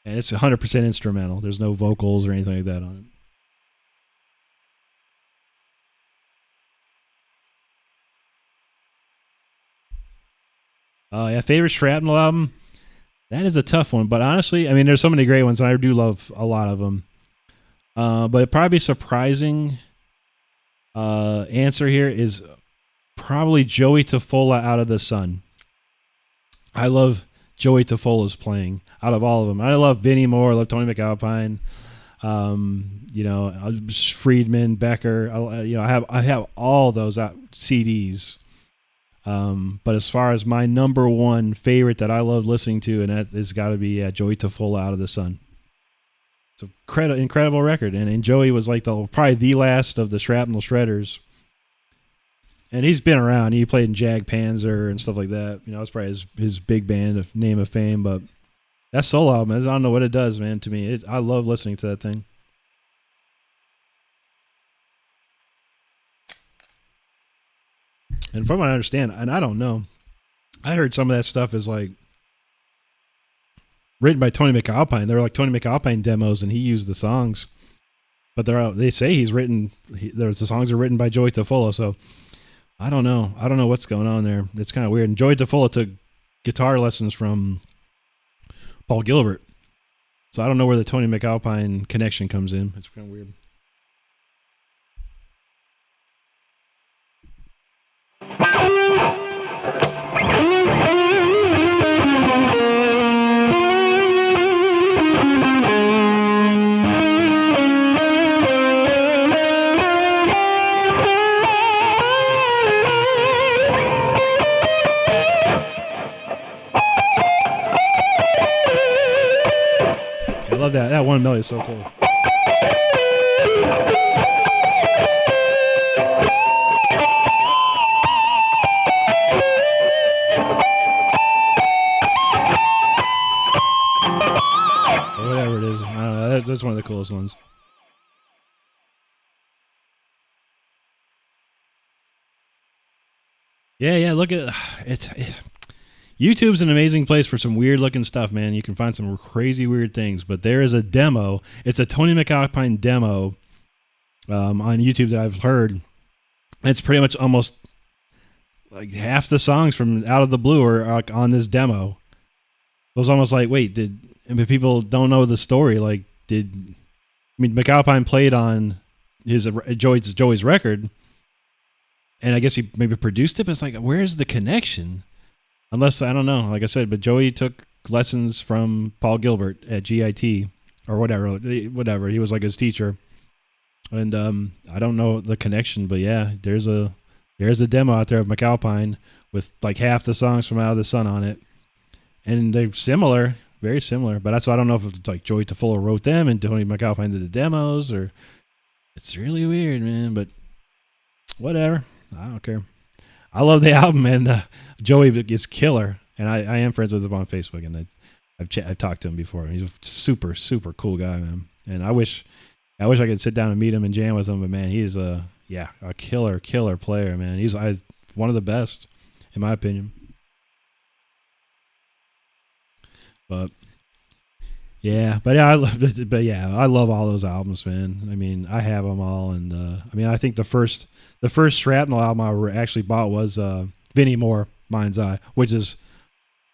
And it's 100% instrumental. There's no vocals or anything like that on it. Yeah, favorite Shrapnel album? That is a tough one, but honestly, I mean, there's so many great ones, and I do love a lot of them. But probably surprising answer here is probably Joey Tafola, Out of the Sun. I love Joey Tafola's playing out of all of them. I love Vinnie Moore. I love Tony McAlpine. Friedman, Becker. I have all those CDs. But as far as my number one favorite that I love listening to, and that has got to be Joey Tafola, Out of the Sun. It's an incredible record, and Joey was like probably the last of the Shrapnel Shredders. And he's been around. He played in Jag Panzer and stuff like that. It's probably his big band name of fame. But that solo album, I don't know what it does, man. To me, I love listening to that thing. And from what I understand, and I don't know, I heard some of that stuff is like written by Tony McAlpine. They were like Tony McAlpine demos, and he used the songs. But they say the songs are written by Joey Tafola, so I don't know. I don't know what's going on there. It's kind of weird. And Joey Tafola took guitar lessons from Paul Gilbert. So I don't know where the Tony McAlpine connection comes in. It's kind of weird. I love that. That one melody is so cool. Whatever it is. I don't know. That's one of the coolest ones. Yeah, yeah. Look at YouTube's an amazing place for some weird looking stuff, man. You can find some crazy weird things. But there is a demo. It's a Tony McAlpine demo on YouTube that I've heard. It's pretty much almost like half the songs from Out of the Blue are on this demo. It was almost like, wait, but people don't know the story. Like, McAlpine played on his Joey's record, and I guess he maybe produced it, but it's like, where's the connection? Unless, I don't know, like I said, but Joey took lessons from Paul Gilbert at GIT or whatever. He was like his teacher. And I don't know the connection, but yeah, there's a demo out there of McAlpine with like half the songs from Out of the Sun on it. And they're similar, very similar. But that's why I don't know if it's like Joey Tafola wrote them and Tony McAlpine did the demos, or it's really weird, man. But whatever, I don't care. I love the album, and Joey is killer. And I am friends with him on Facebook, and I've talked to him before. He's a super, super cool guy, man. And I wish I could sit down and meet him and jam with him. But man, he's a killer player, man. He's one of the best, in my opinion. But yeah, I love all those albums, man. I mean, I have them all, and I think the first Shrapnel album I actually bought was Vinnie Moore, Mind's Eye, which is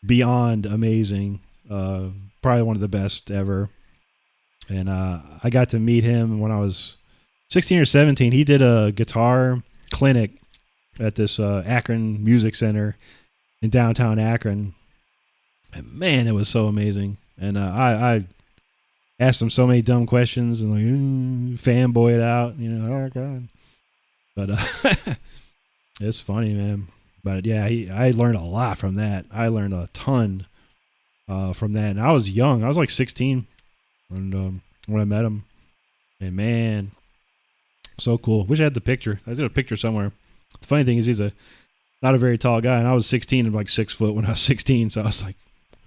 beyond amazing. Probably one of the best ever. And I got to meet him when I was 16 or 17. He did a guitar clinic at this Akron Music Center in downtown Akron. And man, it was so amazing. And I asked him so many dumb questions and like fanboy it out, oh God. But it's funny, man. But yeah, I learned a lot from that. I learned a ton from that. And I was young. I was like 16 when I met him. And man, so cool. Wish I had the picture. I got a picture somewhere. The funny thing is he's not a very tall guy. And I was 16 and like 6 foot when I was 16. So I was like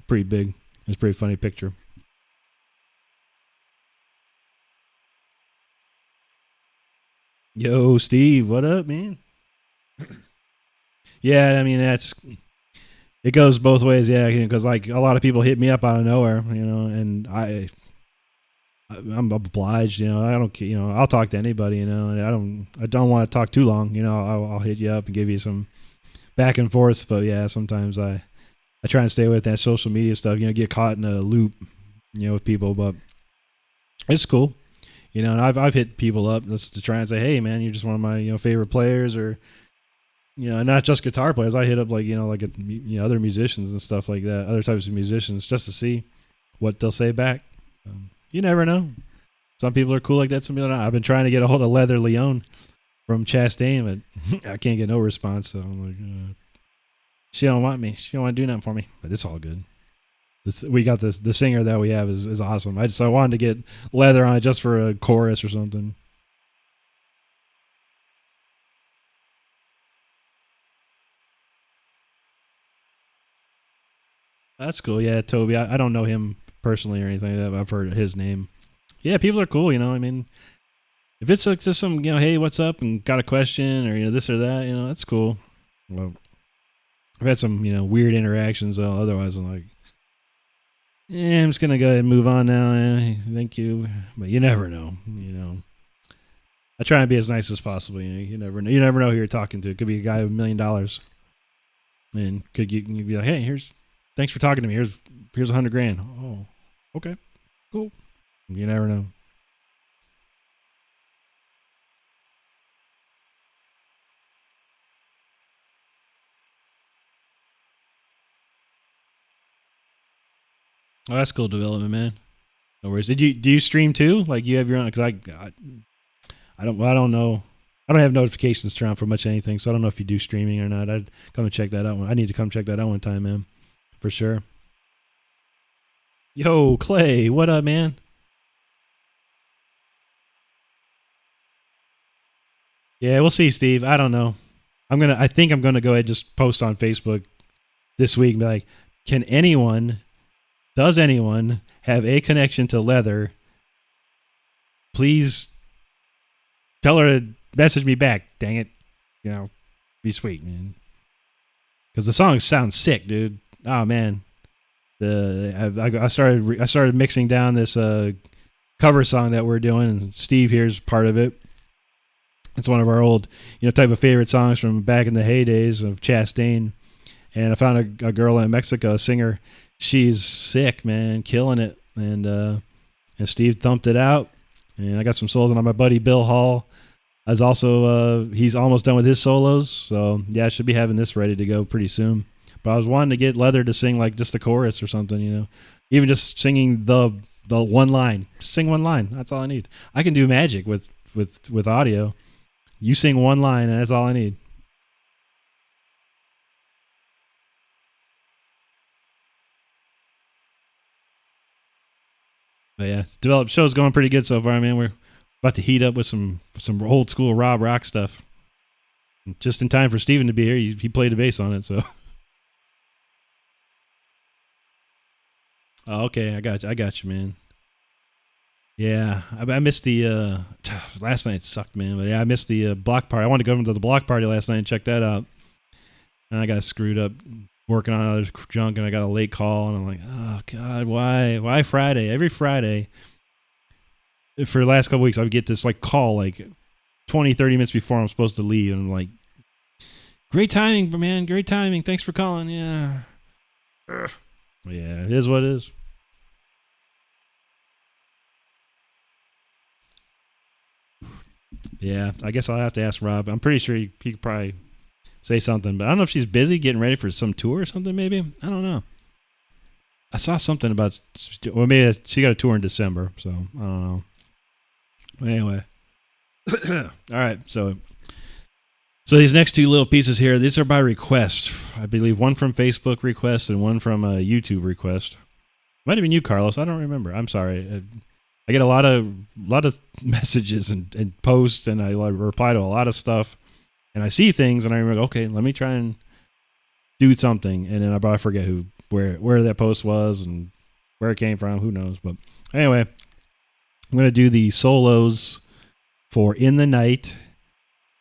pretty big. It's a pretty funny picture. Yo, Steve, what up, man? Yeah, I mean, it goes both ways, yeah, because like a lot of people hit me up out of nowhere, and I'm obliged, I don't, I'll talk to anybody, and I don't want to talk too long, I'll hit you up and give you some back and forth, but yeah, sometimes I try and stay with that social media stuff, get caught in a loop, with people, but it's cool, and I've hit people up just to try and say, hey man, you're just one of my favorite players, or not just guitar players. I hit up like other musicians and stuff like that, other types of musicians, just to see what they'll say back. You never know. Some people are cool like that. Some people are not. I've been trying to get a hold of Leather Leone from Chastain, but I can't get no response. So I'm like, she don't want me. She don't want to do nothing for me. But it's all good. We got the singer that we have is awesome. I wanted to get Leather on it just for a chorus or something. That's cool. Yeah, Toby. I don't know him personally or anything like that, but I've heard his name. Yeah, people are cool. I mean, if it's like just some, hey, what's up, and got a question or this or that, that's cool. Well, I've had some, weird interactions though. Otherwise, I'm like, I'm just gonna go ahead and move on now. Thank you, but you never know. I try and be as nice as possible. You never know. You never know who you're talking to. It could be a guy with $1 million, and you be like, hey, thanks for talking to me. Here's $100,000. Oh, okay, cool. You never know. Oh, that's cool development, man. No worries. Do you stream too? Like you have your own? Because I don't know. I don't have notifications turned on for much anything, so I don't know if you do streaming or not. I'd come and check that out. I need to come check that out one time, man, for sure. Yo, Clay, what up, man? Yeah, we'll see, Steve. I don't know. I think I'm gonna go ahead and just post on Facebook this week and be like, does anyone have a connection to Leather? Please tell her to message me back. Dang it. Be sweet, man. because the song sounds sick, dude. Oh man, I started mixing down this cover song that we're doing, and Steve here's part of it. It's one of our old, type of favorite songs from back in the heydays of Chastain. And I found a girl in Mexico, a singer. She's sick, man, killing it. And Steve thumped it out. And I got some solos on my buddy Bill Hall. I was also he's almost done with his solos, so yeah, I should be having this ready to go pretty soon. But I was wanting to get Leather to sing like just the chorus or something, even just singing the one line. Just sing one line. That's all I need. I can do magic with audio. You sing one line, and that's all I need. But yeah, developed show's going pretty good so far, man. We're about to heat up with some old school Rob Rock stuff. Just in time for Steven to be here. He played the bass on it, so. Oh, okay, I got you, man. Yeah, I missed the last night sucked, man. But yeah, I missed the block party. I wanted to go to the block party last night and check that out, and I got screwed up working on other junk, and I got a late call, and I'm like, oh god, why Friday? Every Friday for the last couple weeks, I would get this like call like 20-30 minutes before I'm supposed to leave, and I'm like, great timing, man, great timing. Thanks for calling. Yeah, yeah, it is what it is. Yeah, I guess I'll have to ask Rob. I'm pretty sure he could probably say something, but I don't know if she's busy getting ready for some tour or something, maybe. I don't know. I saw something about, well, maybe she got a tour in December, so I don't know. Anyway. All right, so these next two little pieces here, these are by request. I believe one from Facebook request and one from a YouTube request. Might have been you, Carlos. I don't remember. I'm sorry. I get a lot of messages and posts, and I reply to a lot of stuff, and I see things, and I remember, okay, let me try and do something, and then I forget where that post was and where it came from. Who knows? But anyway, I'm gonna do the solos for "In the Night"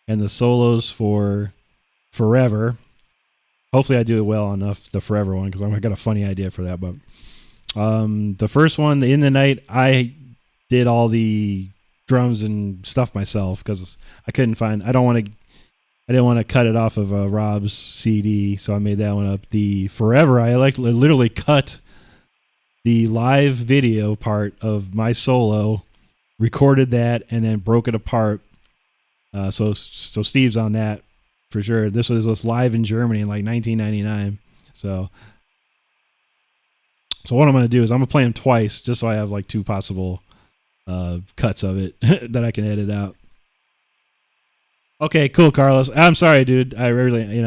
and the solos for "Forever." Hopefully, I do it well enough, the "Forever" one, because I got a funny idea for that. But the first one, "In the Night," I did all the drums and stuff myself because I couldn't find. I didn't want to cut it off of Rob's CD, so I made that one up. The "Forever," I literally cut the live video part of my solo, recorded that, and then broke it apart. So Steve's on that for sure. This was live in Germany in like 1999. So what I'm going to do is I'm going to play them twice just so I have like two possible cuts of it that I can edit out. Okay, cool, Carlos. I'm sorry, dude. I really,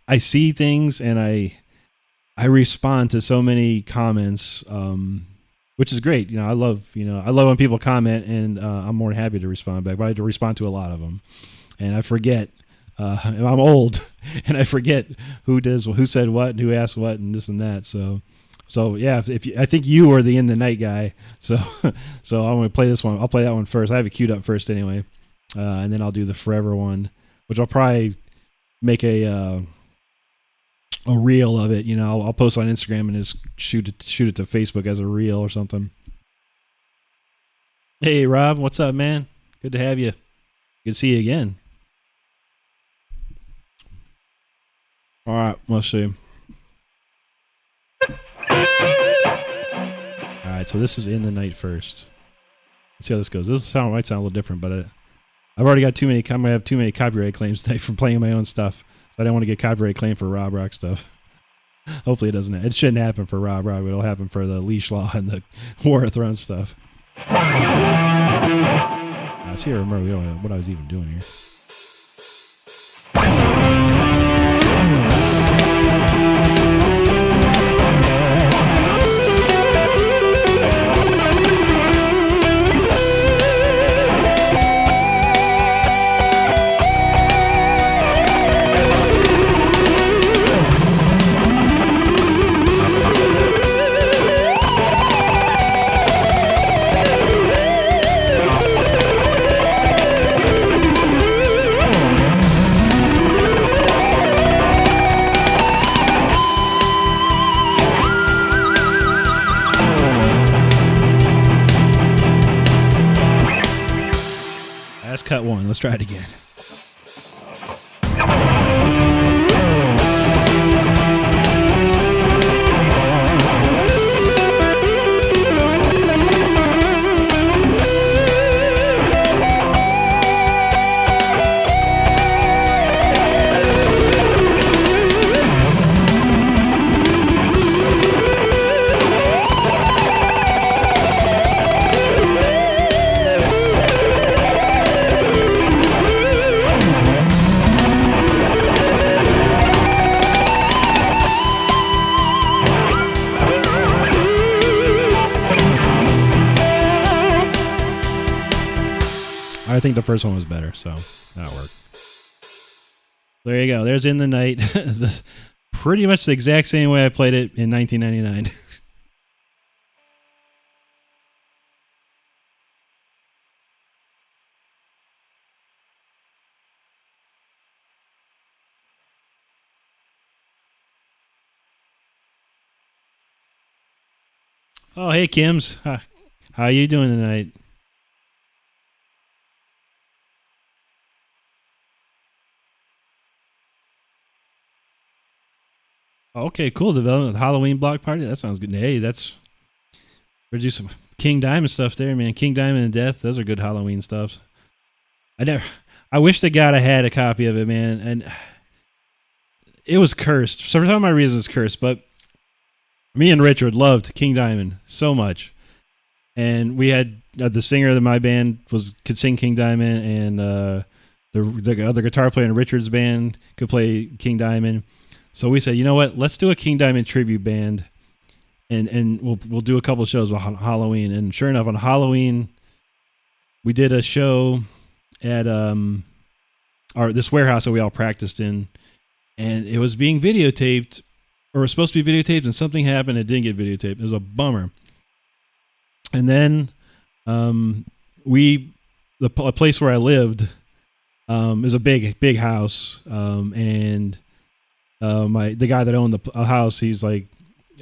I see things and I respond to so many comments, which is great. I love when people comment, and I'm more than happy to respond back. But I have to respond to a lot of them, and I forget. I'm old, and I forget who said what, and who asked what, and this and that. So yeah, I think you are the "In the Night" guy. So I'm going to play this one. I'll play that one first. I have it queued up first anyway. And then I'll do the "Forever" one, which I'll probably make a reel of it. I'll post on Instagram and just shoot it to Facebook as a reel or something. Hey, Rob, what's up, man? Good to have you. Good to see you again. All right, let's see. All right, so this is "In the Night" first. Let's see how this goes. This might sound a little different, but I've already got I'm going to have too many copyright claims today from playing my own stuff. So I don't want to get copyright claim for Rob Rock stuff. Hopefully it doesn't. It shouldn't happen for Rob Rock, but it'll happen for the Leash Law and the War of Thrones stuff. I see, I remember what I was even doing here. That's cut one. Let's try it again. I think the first one was better, so that'll work. There you go. There's In the Night. Pretty much the exact same way I played it in 1999. Oh, hey, Kims. How you doing tonight? Okay, cool development with Halloween block party. That sounds good. Hey, we're do some King Diamond stuff there, man. King Diamond and Death. Those are good Halloween stuff. I wish to God I had a copy of it, man. And it was cursed. For some of my reasons, it's cursed. But me and Richard loved King Diamond so much, and we had the singer of my band could sing King Diamond, and the other guitar player in Richard's band could play King Diamond. So we said, you know what? Let's do a King Diamond tribute band, and we'll do a couple of shows on Halloween. And sure enough, on Halloween, we did a show at this warehouse that we all practiced in, and it was being videotaped, or it was supposed to be videotaped, and something happened. It didn't get videotaped. It was a bummer. And then a place where I lived is a big house, and the guy that owned the house, he's like,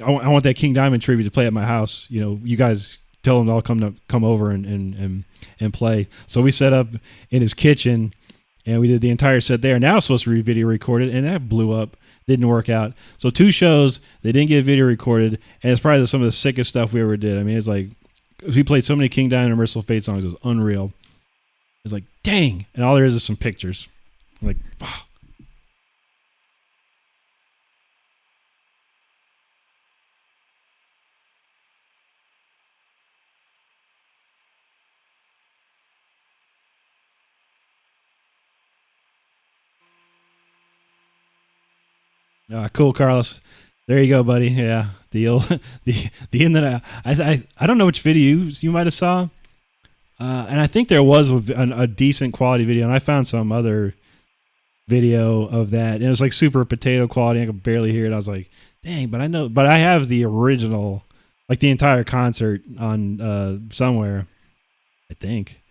I want that King Diamond tribute to play at my house. You know, you guys tell him I'll come over and play. So we set up in his kitchen, and we did the entire set there. Now it's supposed to be video recorded, and that blew up. Didn't work out. So 2 shows, they didn't get video recorded, and it's probably some of the sickest stuff we ever did. I mean, it's like, we played so many King Diamond and Merciful Fate songs, it was unreal. It's like, dang. And all there is some pictures. I'm like, oh. Cool, Carlos. There you go, buddy. Yeah, the end that I don't know which videos you might have saw, and I think there was a decent quality video, and I found some other video of that, and it was like super potato quality. I could barely hear it. I was like, dang, but I have the original, like the entire concert on somewhere. I think.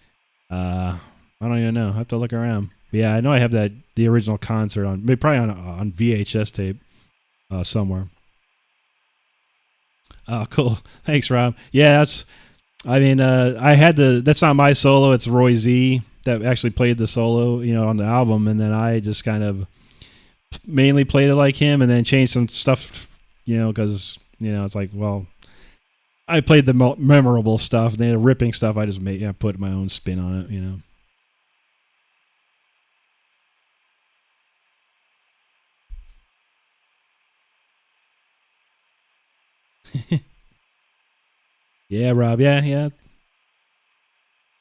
I don't even know. I have to look around. Yeah, I know I have the original concert probably on VHS tape somewhere. Oh, cool. Thanks, Rob. Yeah, that's not my solo. It's Roy Z that actually played the solo, on the album, and then I just kind of mainly played it like him, and then changed some stuff, because it's like, well, I played the memorable stuff, and then the ripping stuff I just put my own spin on it, Yeah, Rob. Yeah.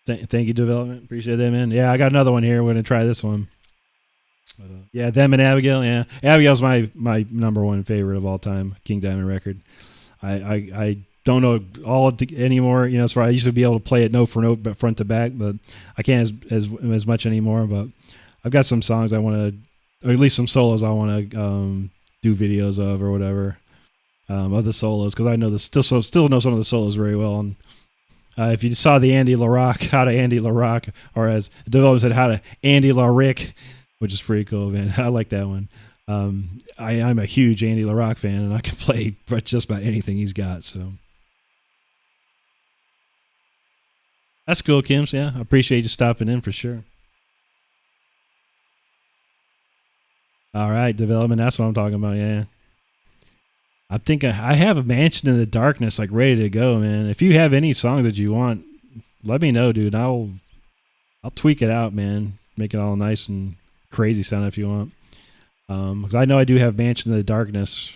Thank you, development. Appreciate that, man. Yeah, I got another one here. We're gonna try this one. Yeah, them and Abigail. Yeah, Abigail's my number one favorite of all time. King Diamond record. I don't know all of it anymore. As far I used to be able to play it note for note, but front to back, but I can't as much anymore. But I've got some songs I want to, or at least some solos I want to do videos of or whatever. Of the solos, because I know still know some of the solos very well. And if you saw the Andy LaRock, how to Andy LaRock, or as the developer said, how to Andy LaRick, which is pretty cool, man. I like that one. I'm a huge Andy LaRock fan, and I can play just about anything he's got. So That's cool, Kims. Yeah, I appreciate you stopping in for sure. All right, development. That's what I'm talking about. Yeah. I think I have a Mansion in the Darkness like ready to go, man. If you have any songs that you want, let me know, dude. I'll tweak it out, man. Make it all nice and crazy sound if you want. 'Cause I know I do have Mansion in the Darkness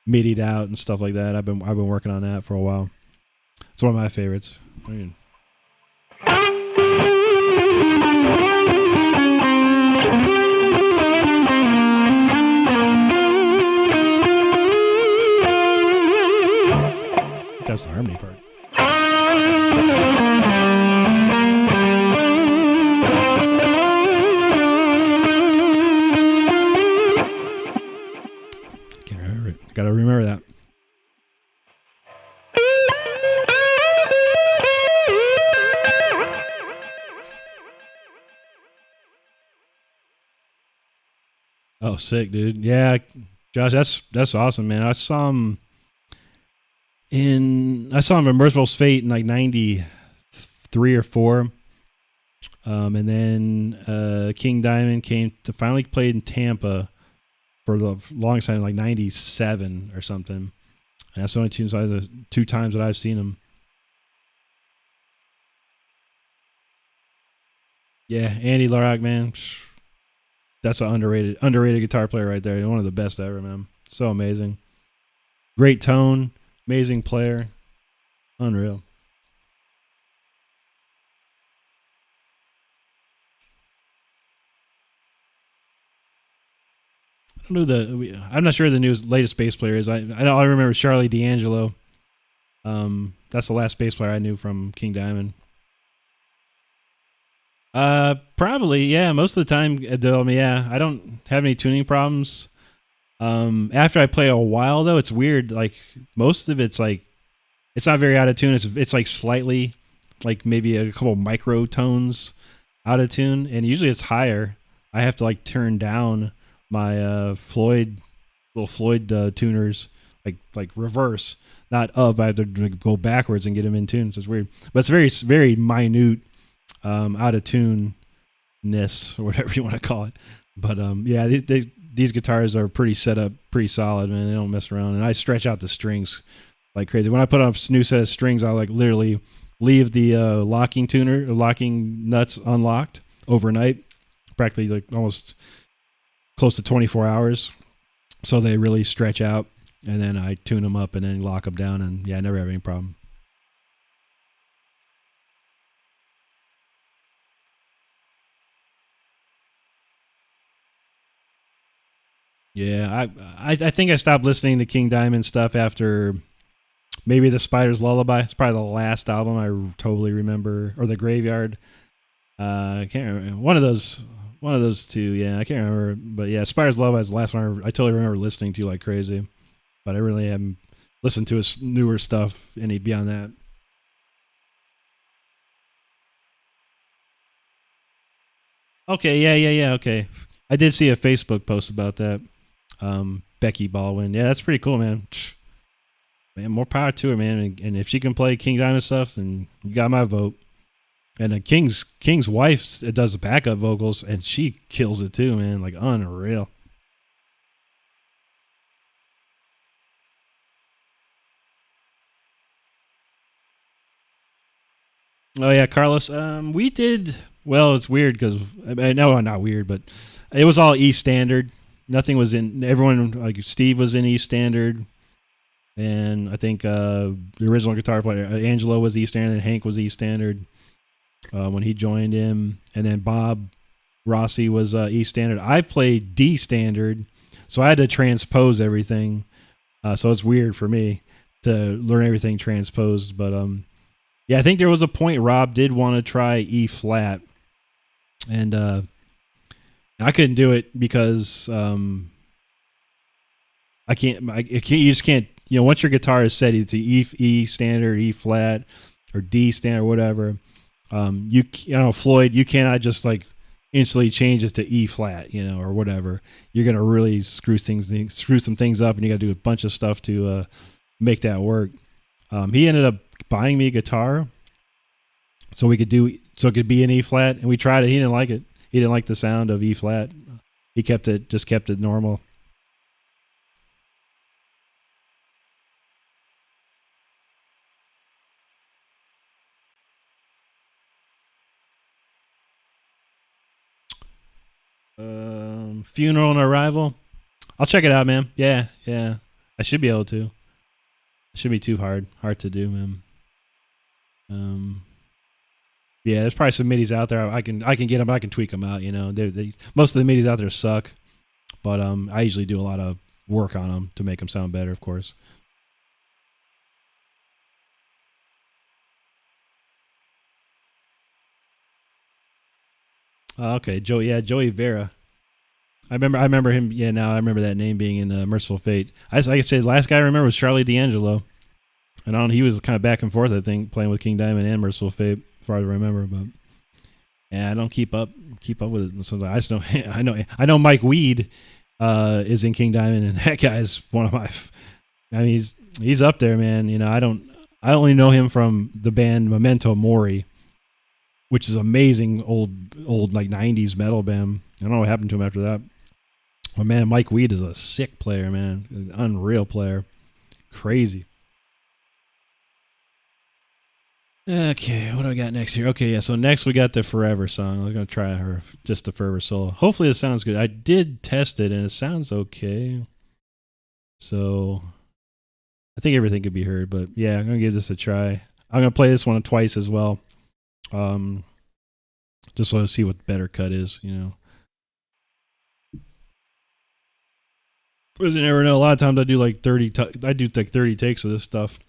midied out and stuff like that. I've been working on that for a while. It's one of my favorites. I mean, that's the harmony part. Can't remember it. Gotta remember that. Oh, sick, dude. Yeah, Josh, that's awesome, man. I saw him in Merciful's Fate in like '93 or '4. And then King Diamond came to finally played in Tampa for the longest time, like '97 or something. And that's the only two times that I've seen him. Yeah, Andy Larock, man. That's an underrated guitar player right there. One of the best ever, man. So amazing. Great tone, amazing player. Unreal. I don't know I'm not sure who the latest bass player is. I know I remember Charlie D'Angelo. That's the last bass player I knew from King Diamond. Probably, yeah. Most of the time, yeah. I don't have any tuning problems. After I play a while, though, it's weird. Like most of it's like it's not very out of tune. It's like slightly, like maybe a couple microtones out of tune, and usually it's higher. I have to like turn down my little Floyd tuners, like reverse, not up. I have to go backwards and get them in tune. So it's weird, but it's very very minute. Out of tune-ness or whatever you want to call it. But yeah, these guitars are pretty set up, pretty solid, man. They don't mess around. And I stretch out the strings like crazy. When I put on a new set of strings, I like literally leave the locking nuts unlocked overnight, practically like almost close to 24 hours. So they really stretch out, and then I tune them up and then lock them down, and yeah, I never have any problem. Yeah, I think I stopped listening to King Diamond stuff after maybe the Spider's Lullaby. It's probably the last album I totally remember, or the Graveyard. I can't remember one of those two. Yeah, I can't remember, but yeah, Spider's Lullaby is the last one I totally remember listening to like crazy. But I really haven't listened to his newer stuff any beyond that. Okay, yeah. Okay, I did see a Facebook post about that. Becky Baldwin. Yeah, that's pretty cool, man. Man, more power to her, man. And if she can play King Diamond stuff, then you got my vote. And King's wife does the backup vocals, and she kills it too, man. Like unreal. Oh yeah, Carlos. We did well. It's weird because no, not weird, but it was all E standard. Nothing was in. Everyone like Steve was in E standard, and I think the original guitar player Angelo was E standard, and Hank was E standard when he joined him, and then Bob Rossi was E standard. I played D standard, so I had to transpose everything. So it's weird for me to learn everything transposed, but yeah, I think there was a point Rob did want to try E flat, and I couldn't do it because I can't. You just can't. You know, once your guitar is set, it's E standard, E flat, or D standard, whatever. Floyd, you cannot just like instantly change it to E flat, or whatever. You're gonna really screw some things up, and you got to do a bunch of stuff to make that work. He ended up buying me a guitar so it could be an E flat, and we tried it. He didn't like it. He didn't like the sound of E flat. He kept it normal. Funeral and Arrival. I'll check it out, man. Yeah, yeah. I should be able to. It shouldn't be too hard to do, man. Yeah, there's probably some midis out there. I can get them. I can tweak them out. You know, most of the midis out there suck, but I usually do a lot of work on them to make them sound better, of course. Okay, Joey. Yeah, Joey Vera. I remember him. Yeah, now I remember that name being in Merciful Fate. Like I said, the last guy I remember was Charlie D'Angelo, and he was kind of back and forth. I think playing with King Diamond and Merciful Fate, as far as I remember. But yeah, I don't keep up with it. So I just know I know Mike Weed is in King Diamond, and that guy's one of my. I mean, he's up there, man. You know, I only know him from the band Memento Mori, which is amazing old like '90s metal band. I don't know what happened to him after that. But man, Mike Weed is a sick player, man, an unreal player, crazy. Okay, what do I got next here? Okay, yeah. So next we got the Forever song. We're gonna try her, just the Forever solo. Hopefully it sounds good. I did test it and it sounds okay. So I think everything could be heard. But yeah, I'm gonna give this a try. I'm gonna play this one twice as well. Just so I see what the better cut is, you know. Because you never know. A lot of times I do like 30 takes of this stuff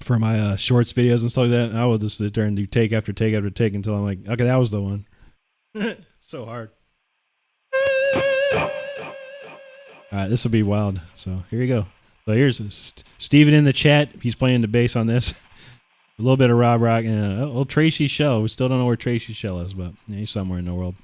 for my shorts videos and stuff like that. And I will just sit there and do take after take after take until I'm like, okay, that was the one. It's so hard. All right, this will be wild. So here you go. So here's Steven in the chat. He's playing the bass on this. A little bit of Rob Rock and old Tracy Shell. We still don't know where Tracy Shell is, but yeah, he's somewhere in the world.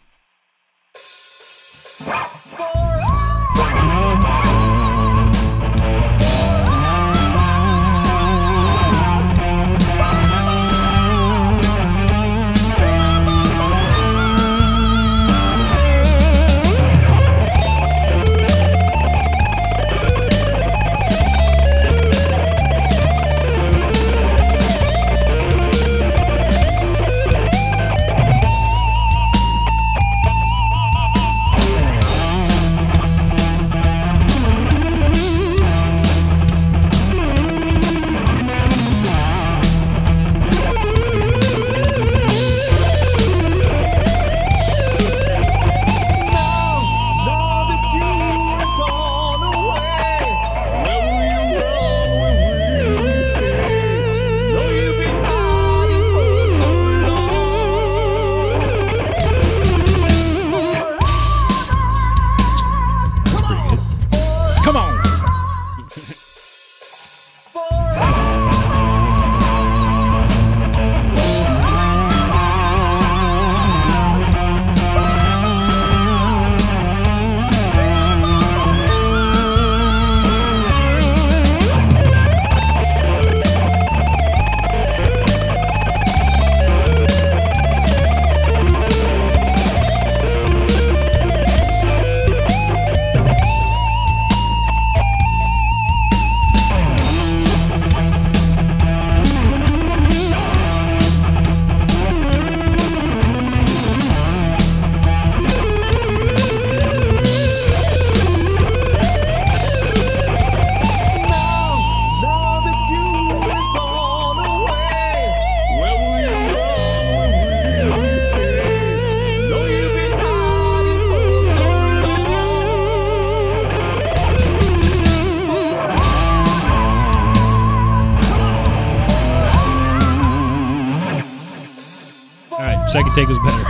Second take was better.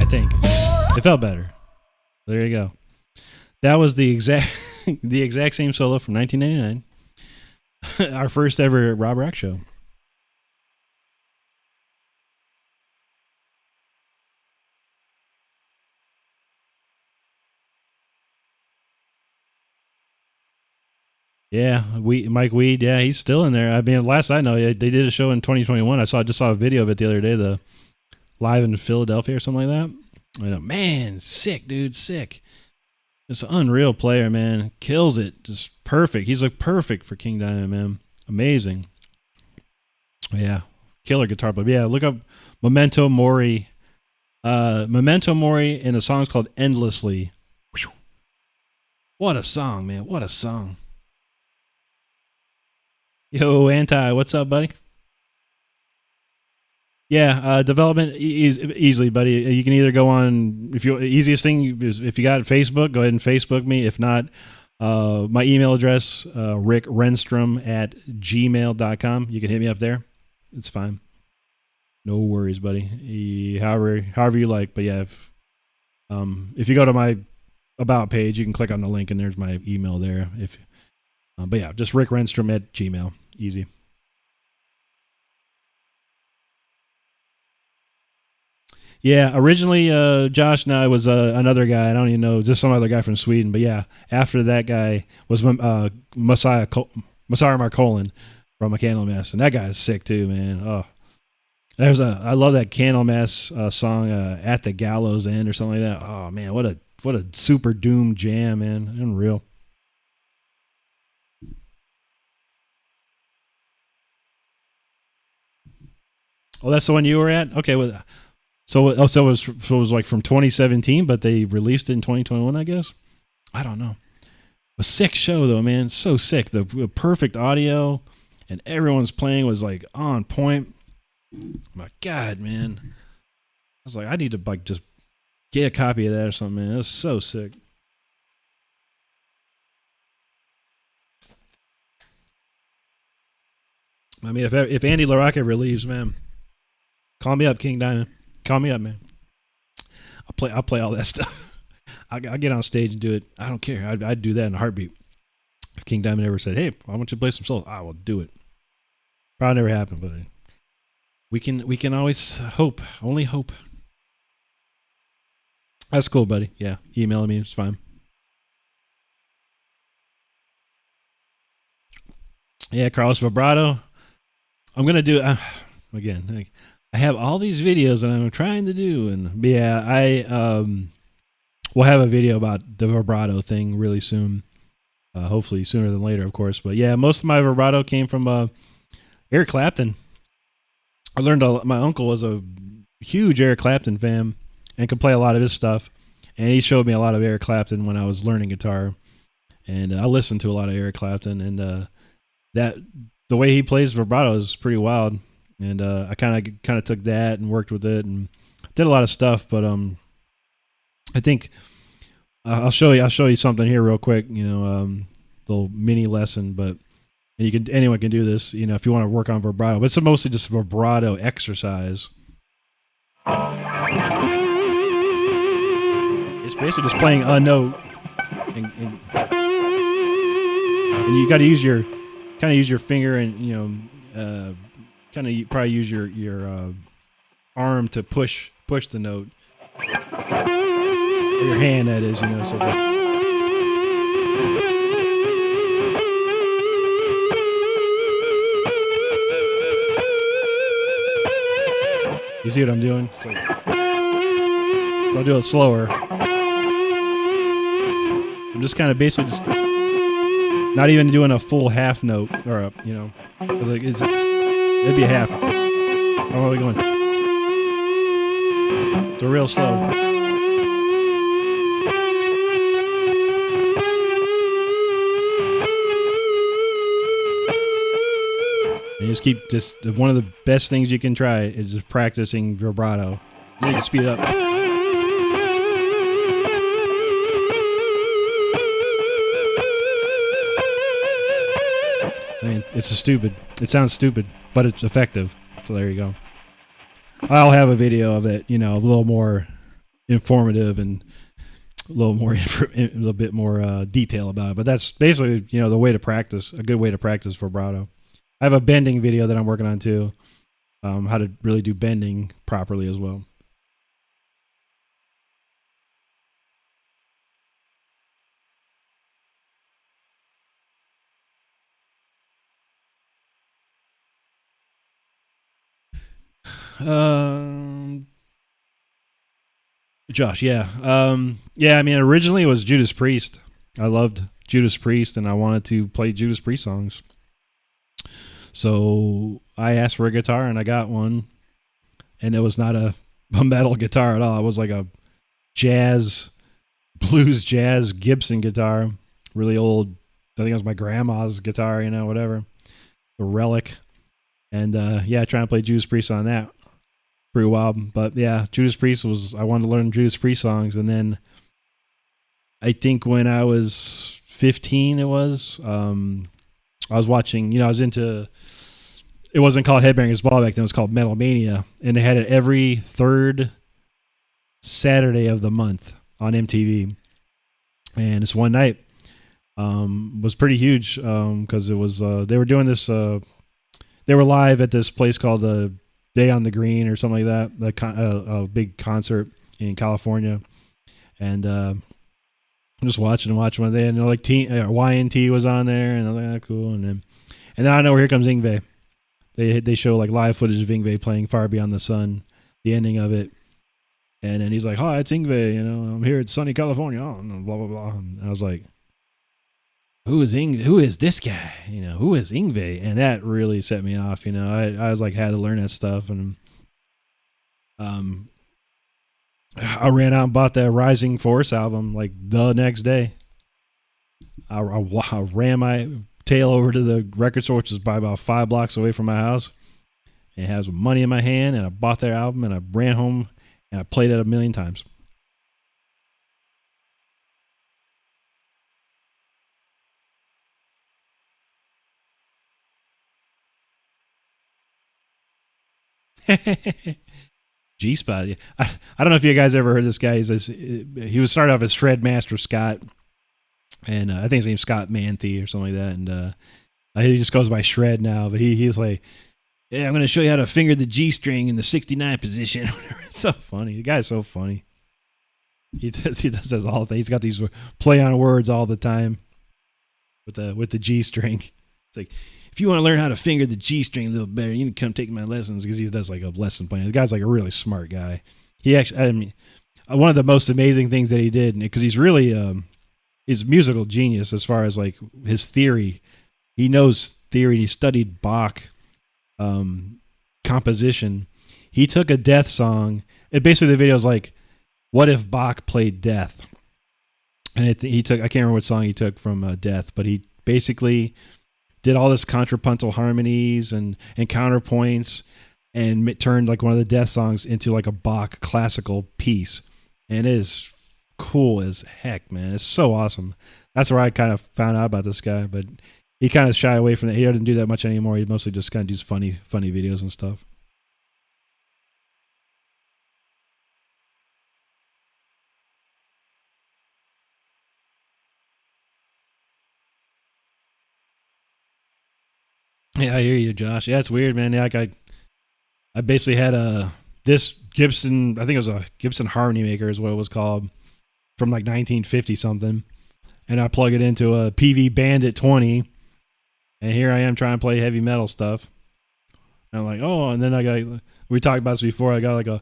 I think. It felt better. There you go. That was the exact same solo from 1999. Our first ever Rob Rock show. Yeah, Mike Weed. Yeah, he's still in there. I mean, last I know, they did a show in 2021. Just saw a video of it the other day. The live in Philadelphia or something like that. I know, man, sick, dude, sick. It's an unreal player, man. Kills it. Just perfect. He's like perfect for King Diamond, man. Amazing. Yeah, killer guitar player. Yeah, look up Memento Mori. Memento Mori, and the song's called Endlessly. What a song, man. What a song. Yo, Anti, what's up, buddy? Yeah, development easily, buddy. You can either go on, if you easiest thing is if you got Facebook, go ahead and Facebook me. If not, my email address, RickRenstrom@gmail.com. You can hit me up there. It's fine. No worries, buddy. However you like. But yeah, if you go to my about page, you can click on the link and there's my email there. But yeah, just RickRenstrom@gmail. Easy. Yeah, originally, Josh, no, it was another guy. I don't even know, just some other guy from Sweden. But yeah, after that guy was Messiah Marcolin from a Candlemass, and that guy's sick too, man. Oh, I love that Candlemass song, "At the Gallows End" or something like that. Oh man, what a super doom jam, man, unreal. Oh, that's the one you were at. Okay, well, so it was like from 2017, but they released it in 2021, I guess. I don't know. A sick show though, man. So sick. The perfect audio, and everyone's playing was like on point. My God, man. I was like, I need to like just get a copy of that or something, man. That's so sick. I mean, if Andy LaRocca ever leaves, man, call me up, King Diamond. Call me up, man. I'll play all that stuff. I'll get on stage and do it. I don't care. I'd do that in a heartbeat. If King Diamond ever said, "Hey, I want you to play some soul," I will do it. Probably never happen, but we can always hope. Only hope. That's cool, buddy. Yeah, email me. It's fine. Yeah, Carlos Vibrato. I'm gonna do again. I have all these videos that I'm trying to do, and yeah, I will have a video about the vibrato thing really soon. Hopefully sooner than later, of course. But yeah, most of my vibrato came from Eric Clapton. I learned my uncle was a huge Eric Clapton fan and could play a lot of his stuff, and he showed me a lot of Eric Clapton when I was learning guitar, and I listened to a lot of Eric Clapton, and that the way he plays vibrato is pretty wild, and I kind of took that and worked with it and did a lot of stuff, but I think I'll show you something here real quick, little mini lesson, but and anyone can do this, if you want to work on vibrato, but it's mostly just vibrato exercise. It's basically just playing a note, and you got to use your finger, and kind of probably use your arm to push the note, or your hand, that is, so it's like, you see what I'm doing? So I'll do it slower. I'm just kind of basically just not even doing a full half note, or it'd be a half. I'm really going. So real slow. And just keep one of the best things you can try is just practicing vibrato. You can speed it up. I mean, it sounds stupid, but it's effective. So there you go. I'll have a video of it, a little more informative and a little bit more detail about it. But that's basically, the way to practice, a good way to practice vibrato. I have a bending video that I'm working on too, how to really do bending properly as well. Um, Josh, yeah. Yeah, I mean, originally it was Judas Priest. I loved Judas Priest, and I wanted to play Judas Priest songs. So I asked for a guitar, and I got one. And it was not a metal guitar at all. It was like a jazz, blues jazz Gibson guitar. Really old. I think it was my grandma's guitar, whatever. A relic. And yeah, trying to play Judas Priest on that for a while. But yeah, Judas Priest I wanted to learn Judas Priest songs. And then I think when I was 15, I was watching, I was into, it wasn't called Headbangers Ball back then, it was called Metal Mania. And they had it every third Saturday of the month on MTV. And this one night was pretty huge because it was, they were doing this, they were live at this place called the Day on the Green or something like that, a big concert in California. And I'm just watching one day, and like YNT was on there, and I was like, oh, cool. And then I know, here comes Yngwie. They show like live footage of Yngwie playing Far Beyond the Sun, the ending of it. And then he's like, "Hi, it's Yngwie. I'm here at sunny California." Oh, blah blah blah. And I was like, "Who is this guy? Who is Yngwie?" And that really set me off. I was like, had to learn that stuff, and I ran out and bought that Rising Force album like the next day. I ran my tail over to the record store, which is by about 5 blocks away from my house, and had some money in my hand, and I bought their album, and I ran home, and I played it a million times. G Spot. I don't know if you guys ever heard this guy. He was started off as Shred Master Scott, and I think his name's Scott Manthe or something like that. And he just goes by Shred now. But he's like, "Yeah, I'm going to show you how to finger the G string in the 69 position." It's so funny. The guy's so funny. He does this all the time. He's got these play on words all the time with the G string. It's like, if you want to learn how to finger the G string a little better, you can come take my lessons, because he does like a lesson plan. The guy's like a really smart guy. He actually, I mean, one of the most amazing things that he did, because he's really he's a musical genius as far as like his theory. He knows theory. He studied Bach composition. He took a Death song. Basically the video is like, what if Bach played Death? And he took, I can't remember what song he took from Death, but he basically did all this contrapuntal harmonies and counterpoints, and turned like one of the Death songs into like a Bach classical piece. And it is cool as heck, man. It's so awesome. That's where I kind of found out about this guy, but he kind of shied away from it. He doesn't do that much anymore. He mostly just kind of does funny videos and stuff. Yeah, I hear you, Josh. Yeah, it's weird, man. Yeah, like I basically had this Gibson, I think it was a Gibson Harmony Maker is what it was called, from like 1950 something, and I plug it into a PV Bandit 20, and here I am trying to play heavy metal stuff. And I'm like, oh, and then we talked about this before. I got like a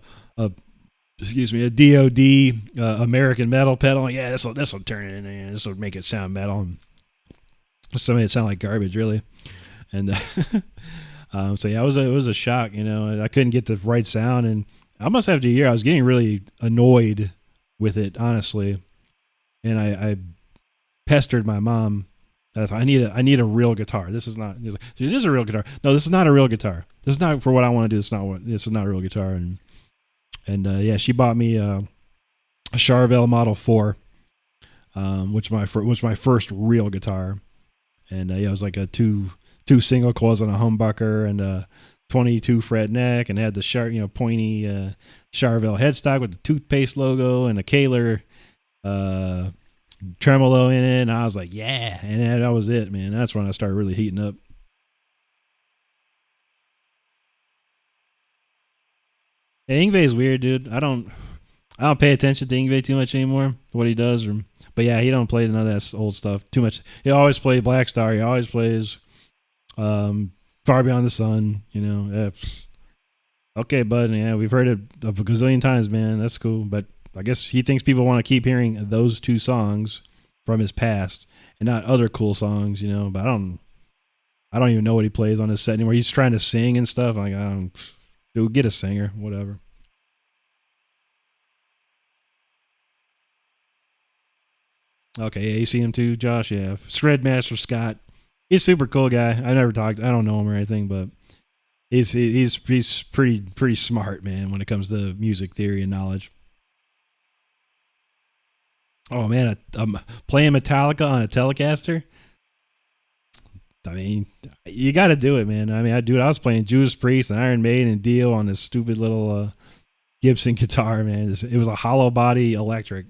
DOD American metal pedal. Like, yeah, this will turn it in. This will make it sound metal. And some made it sound like garbage, really. And so yeah, it was a shock. I couldn't get the right sound, and almost after a year, I was getting really annoyed with it, honestly. And I pestered my mom. I need a real guitar. This is not. It is a real guitar. No, this is not a real guitar. This is not for what I want to do. This is not a real guitar. And yeah, she bought me a Charvel Model 4, which was my first real guitar. And yeah, it was like a two single coils on a humbucker and a 22 fret neck, and it had the sharp, pointy Charvel headstock with the toothpaste logo and a Kahler tremolo in it. And I was like, yeah, and that was it, man. That's when I started really heating up. Yeah, Yngwie is weird, dude. I don't pay attention to Yngwie too much anymore. What he does, but yeah, he don't play none of that old stuff too much. He always plays Black Star. He always plays Far Beyond the Sun. Okay, bud. Yeah, we've heard it a gazillion times, man. That's cool. But I guess he thinks people want to keep hearing those two songs from his past and not other cool songs, you know. But I don't even know what he plays on his set anymore. He's trying to sing and stuff. Like, I don't, dude, get a singer, whatever. Okay, yeah, you see him too, Josh. Yeah, Shred Master Scott. He's a super cool guy. I never talked. I don't know him or anything, but he's pretty smart, man, when it comes to music theory and knowledge. Oh man, I'm playing Metallica on a Telecaster. I mean, you got to do it, man. I mean, I was playing Judas Priest and Iron Maiden and Dio on this stupid little Gibson guitar, man. It was a hollow body electric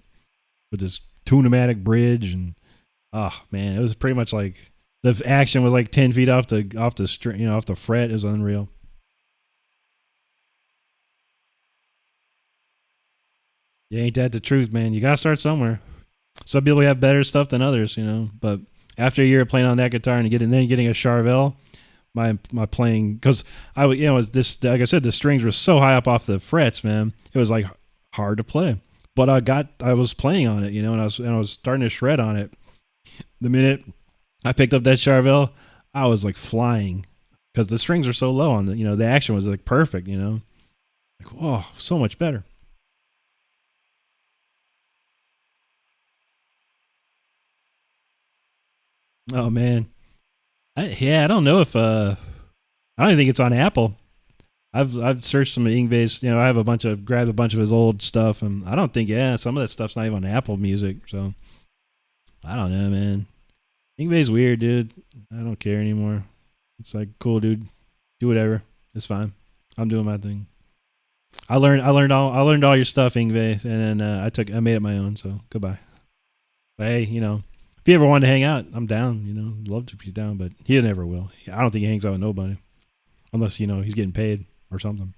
with this tunematic bridge, and oh man, it was pretty much like the action was like 10 feet off the string, off the fret. It was unreal. Yeah, ain't that the truth, man? You gotta start somewhere. Some people have better stuff than others, But after a year of playing on that guitar and getting a Charvel, my playing, because was this, like I said, the strings were so high up off the frets, man. It was like hard to play. But I was playing on it, and I was starting to shred on it. The minute I picked up that Charvel, I was like flying because the strings are so low on the action was like perfect, like whoa, so much better. Oh man, I don't know if I don't even think it's on Apple. I've searched some of Ingve's. I have grabbed a bunch of his old stuff, and I don't think some of that stuff's not even on Apple Music. So I don't know, man. Ingve's weird, dude. I don't care anymore. It's like cool, dude. Do whatever. It's fine. I'm doing my thing. I learned all your stuff, Ingve, and then I made it my own. So goodbye. But hey, if you ever want to hang out, I'm down. Love to be down, but he never will. I don't think he hangs out with nobody unless he's getting paid or something.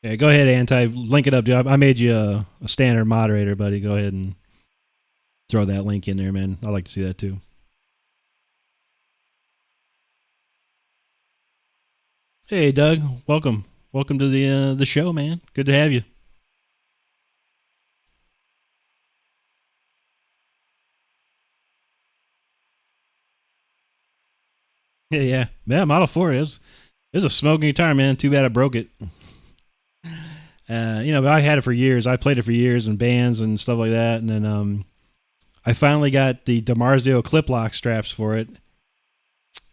Yeah, go ahead, Anti. Link it up, dude. I made you a standard moderator, buddy. Go ahead and throw that link in there, man. I like to see that too. Hey, Doug. Welcome. Welcome to the show, man. Good to have you. Yeah. Model 4 is a smoking guitar, man. Too bad I broke it. But I had it for years. I played it for years in bands and stuff like that, and then I finally got the DiMarzio clip lock straps for it,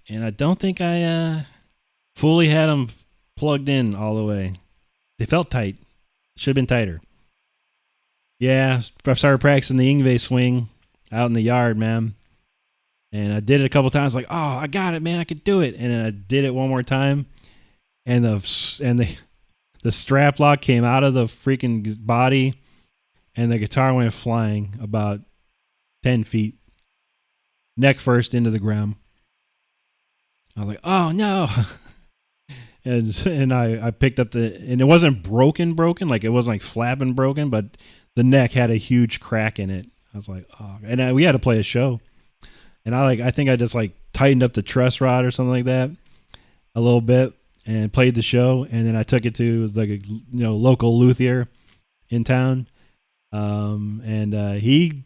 and I don't think I fully had them plugged in all the way. They felt tight. Should have been tighter. Yeah, I started practicing the Ingve swing out in the yard, man. And I did it a couple times, like, oh, I got it, man, I could do it. And then I did it one more time, and the strap lock came out of the freaking body, and the guitar went flying about 10 feet, neck first into the ground. I was like, oh no. And I picked up and it wasn't broken, like it wasn't like flapping broken, but the neck had a huge crack in it. I was like, oh, and we had to play a show, and I think I just like tightened up the truss rod or something like that a little bit and played the show, and then I took it to like a local luthier in town, and he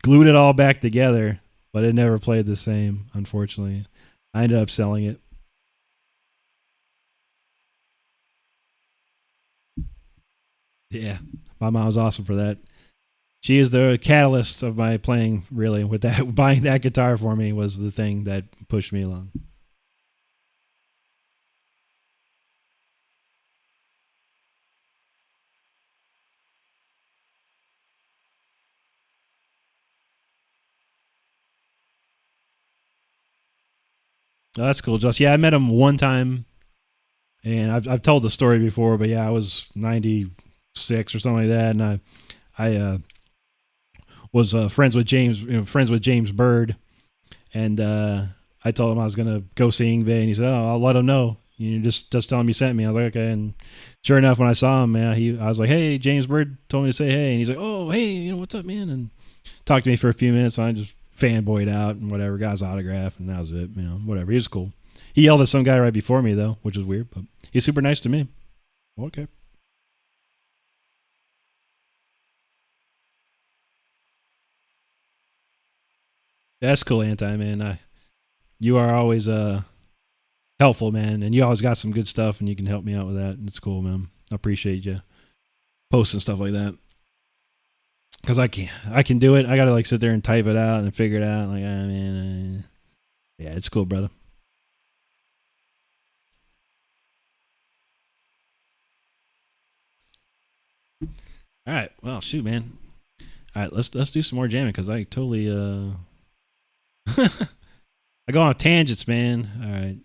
glued it all back together, but it never played the same, unfortunately. I ended up selling it. Yeah, my mom was awesome for that. She is the catalyst of my playing. Really, with that, buying that guitar for me was the thing that pushed me along. Oh, that's cool, Josh. Yeah, I met him one time And I've told the story before, but yeah, I was 96 or something like that, and I was friends with James Bird, and I told him I was gonna go see Ingve, and he said, "Oh, I'll let him know. You know, just tell him you sent me." I was like, "Okay." And sure enough, when I saw him, man, I was like, "Hey, James Bird told me to say hey," and he's like, "Oh, hey, what's up, man?" And talked to me for a few minutes. And I just fanboyed out and whatever, got his autograph, and that was it. Whatever. He was cool. He yelled at some guy right before me though, which was weird, but he's super nice to me. Okay. That's cool, Anti, man. You are always helpful, man, and you always got some good stuff, and you can help me out with that. And it's cool, man. I appreciate you posting stuff like that, because I can do it. I gotta like sit there and type it out and figure it out. Like, ah, man, yeah, it's cool, brother. All right, well, shoot, man. All right, let's do some more jamming because I totally I go on tangents, man. All right.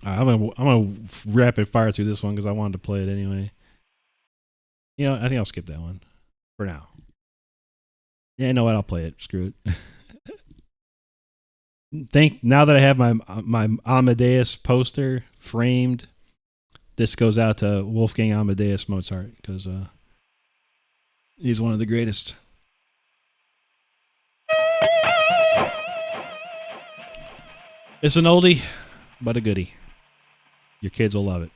I'm gonna rapid fire through this one because I wanted to play it anyway. I think I'll skip that one for now. Yeah, you know what? I'll play it. Screw it. Now that I have my Amadeus poster framed, this goes out to Wolfgang Amadeus Mozart because he's one of the greatest. It's an oldie, but a goodie. Your kids will love it.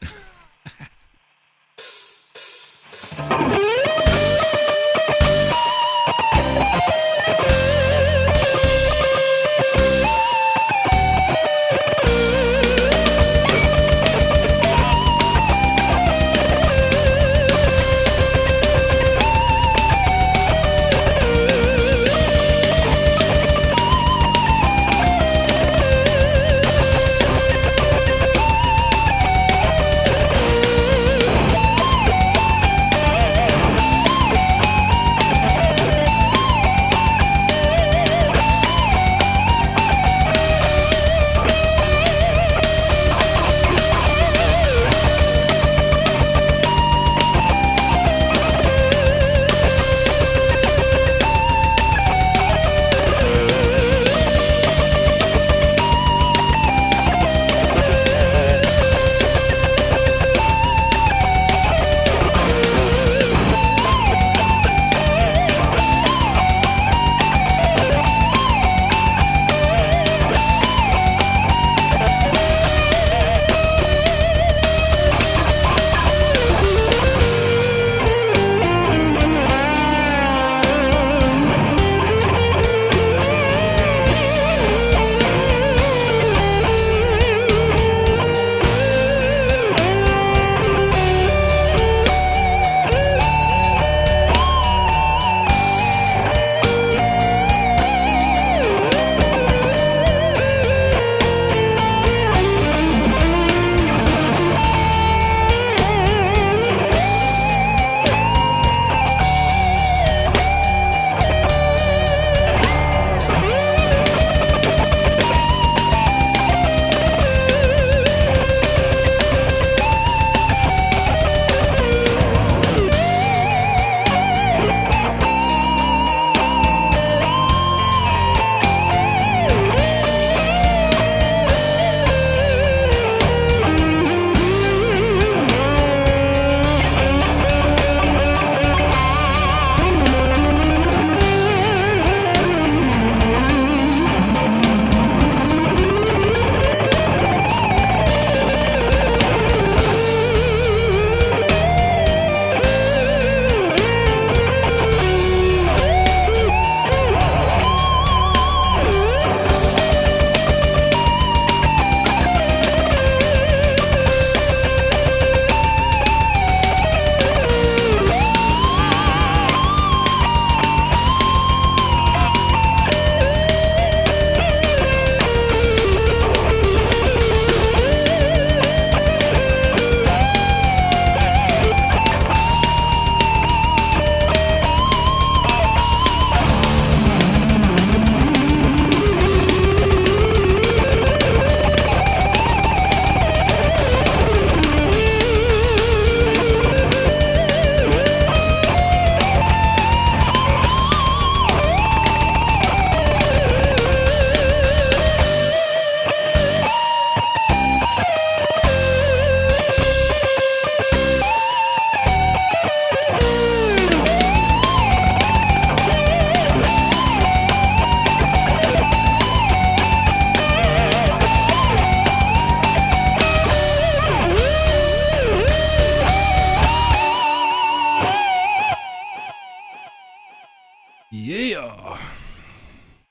Yeah.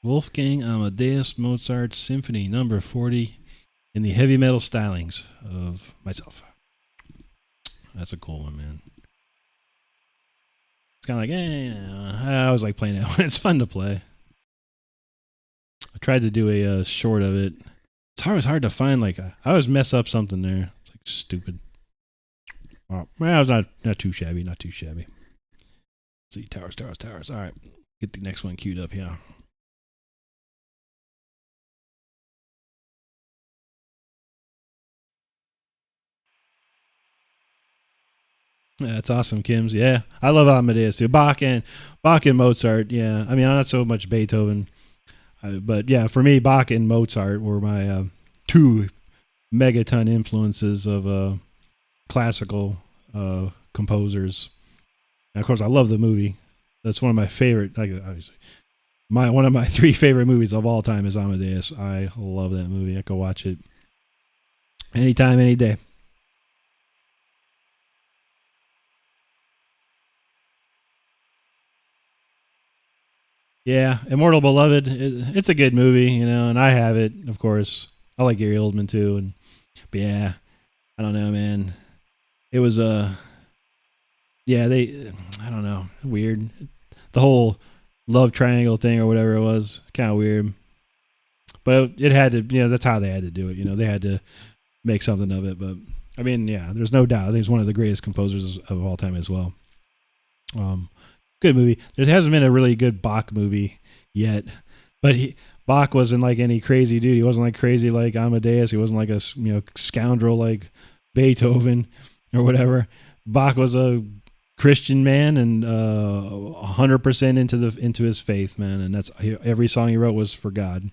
Wolfgang Amadeus Mozart Symphony Number 40 in the heavy metal stylings of myself. That's a cool one, man. It's kind of like, I always like playing that one. It's fun to play. I tried to do a short of it. It's always hard to find. Like, I always mess up something there. It's like stupid. Well, it's not too shabby. Not too shabby. Let's see, towers. All right, get the next one queued up here. Yeah, that's awesome, Kim's. Yeah, I love Amadeus too. Bach and Mozart. Yeah, I mean, I'm not so much Beethoven, but yeah, for me, Bach and Mozart were my two megaton influences of classical composers. And of course, I love the movie. That's one of my favorite. Like, obviously, one of my 3 favorite movies of all time is Amadeus. I love that movie. I could watch it anytime, any day. Yeah, Immortal Beloved. It's a good movie, and I have it, of course. I like Gary Oldman too, but yeah, I don't know, man. It was yeah, I don't know, weird. The whole love triangle thing or whatever it was, kind of weird. But it had to, that's how they had to do it. They had to make something of it. But I mean, yeah, there's no doubt. I think he's one of the greatest composers of all time as well. Good movie. There hasn't been a really good Bach movie yet, but Bach wasn't like any crazy dude. He wasn't like crazy like Amadeus. He wasn't like a scoundrel like Beethoven or whatever. Bach was a Christian man and 100% into his faith, man. And that's every song he wrote was for God.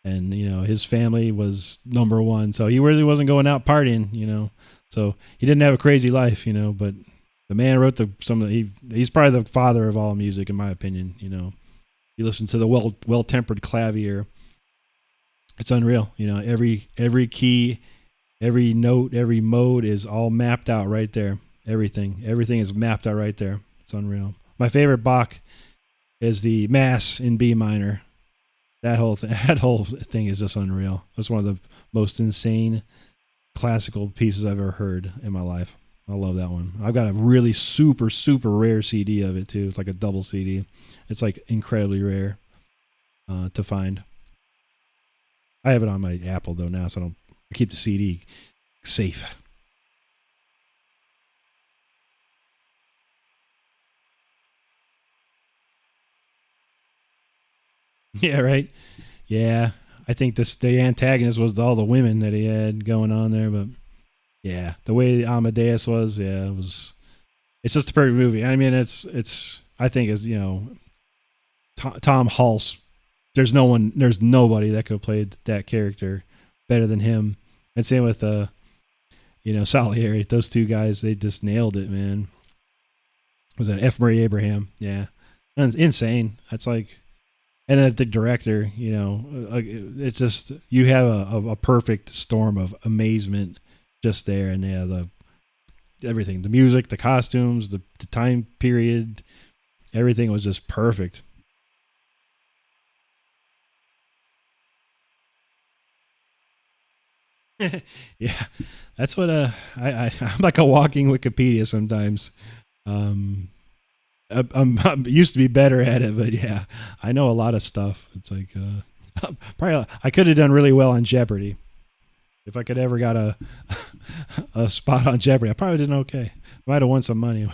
And his family was number one, so he really wasn't going out partying. So he didn't have a crazy life, but. The man wrote he's probably the father of all music, in my opinion. You listen to the well-tempered clavier. It's unreal. Every key, every note, every mode is all mapped out right there. Everything is mapped out right there. It's unreal. My favorite Bach is the Mass in B minor. That whole thing is just unreal. It's one of the most insane classical pieces I've ever heard in my life. I love that one. I've got a really super, super rare CD of it, too. It's like a double CD. It's like incredibly rare to find. I have it on my Apple, though, now, so I keep the CD safe. Yeah, right? Yeah. I think the antagonist was all the women that he had going on there, but... Yeah, the way Amadeus was, it's just a perfect movie. I mean, it's. I think as Tom Hulce. There's nobody that could have played that character better than him. And same with Salieri. Those two guys, they just nailed it, man. Was that F. Murray Abraham? Yeah, and insane. That's like, and then the director. It's just you have a perfect storm of amazement. Just there, and everything, the music, the costumes, the time period, everything was just perfect. Yeah, that's what I'm like a walking Wikipedia sometimes. I'm used to be better at it, but yeah, I know a lot of stuff. It's like probably I could have done really well on Jeopardy. If I could ever got a spot on Jeopardy, I probably did okay. Might have won some money.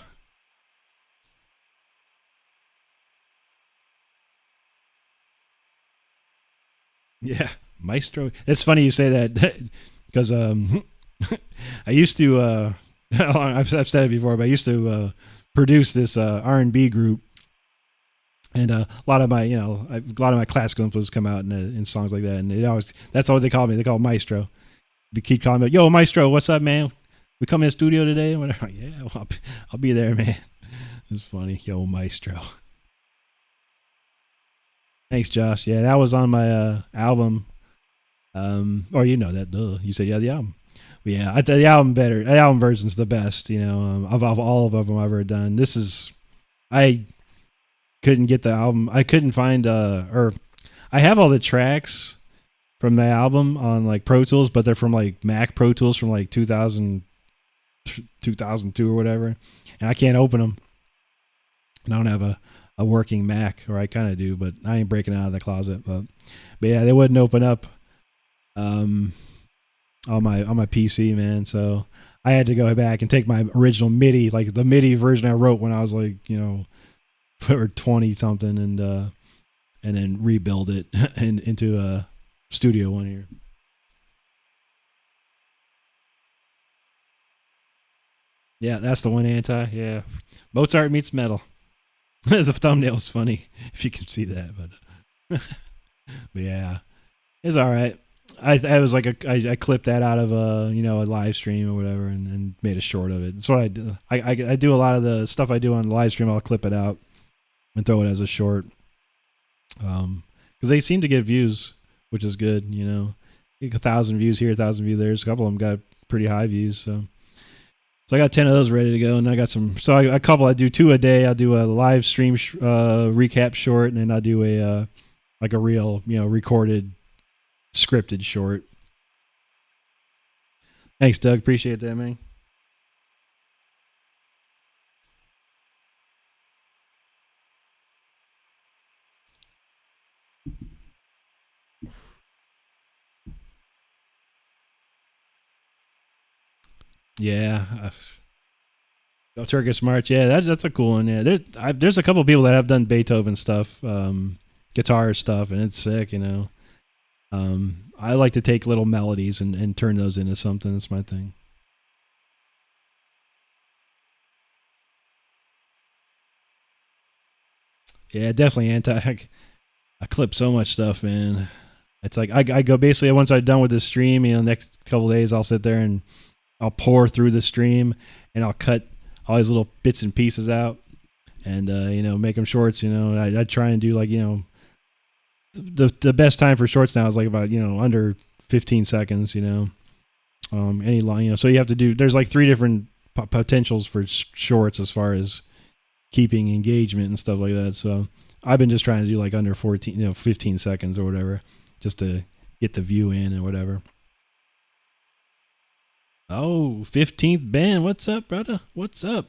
Yeah, Maestro. It's funny you say that because I used to. I've said it before, but I used to produce this R&B group, and a lot of my classical influences come out in songs like that, and that's what they call me. They call me Maestro. We keep calling me, yo, Maestro, what's up, man? We come in the studio today? Yeah, well, I'll be there, man. It's funny, yo, Maestro. Thanks, Josh. Yeah, that was on my album. Or that, duh. You said, yeah, the album. But yeah, the album better. The album version's the best, of all of them I've ever done. This is, I couldn't get the album. I couldn't find or I have all the tracks from the album on like Pro Tools, but they're from like Mac Pro Tools from like 2002 or whatever, and I can't open them. And I don't have a working Mac, or I kind of do, but I ain't breaking out of the closet. But yeah, they wouldn't open up on my PC, man. So I had to go back and take my original MIDI, like the MIDI version I wrote when I was like, or 20 something, and then rebuild it into a Studio One here. Yeah, that's the one anti. Yeah, Mozart meets metal. The thumbnail's funny if you can see that, but yeah, it's all right. I was like I clipped that out of a live stream or whatever, and made a short of it. That's what I do. I do a lot of the stuff I do on the live stream. I'll clip it out and throw it as a short, because they seem to get views, which is good. 1,000 views here, 1,000 views there. A couple of them got pretty high views, so I got 10 of those ready to go, and I got some. So I do 2 a day. I'll do a live stream recap short, and then I'll do a real recorded scripted short. Thanks, Doug. Appreciate that, man. Yeah. Go Turkish March. Yeah, that's a cool one. Yeah, there's a couple of people that have done Beethoven stuff, guitar stuff, and it's sick. I like to take little melodies and turn those into something. That's my thing. Yeah, definitely anti. I clip so much stuff, man. It's like I go basically once I'm done with the stream. Next couple of days I'll sit there and I'll pour through the stream and I'll cut all these little bits and pieces out and make them shorts. I try and do like the best time for shorts now is like about under 15 seconds. Any long so you have to do. There's like 3 different potentials for shorts as far as keeping engagement and stuff like that. So I've been just trying to do like under 15 seconds or whatever, just to get the view in and whatever. Oh, 15th band. What's up, brother? What's up?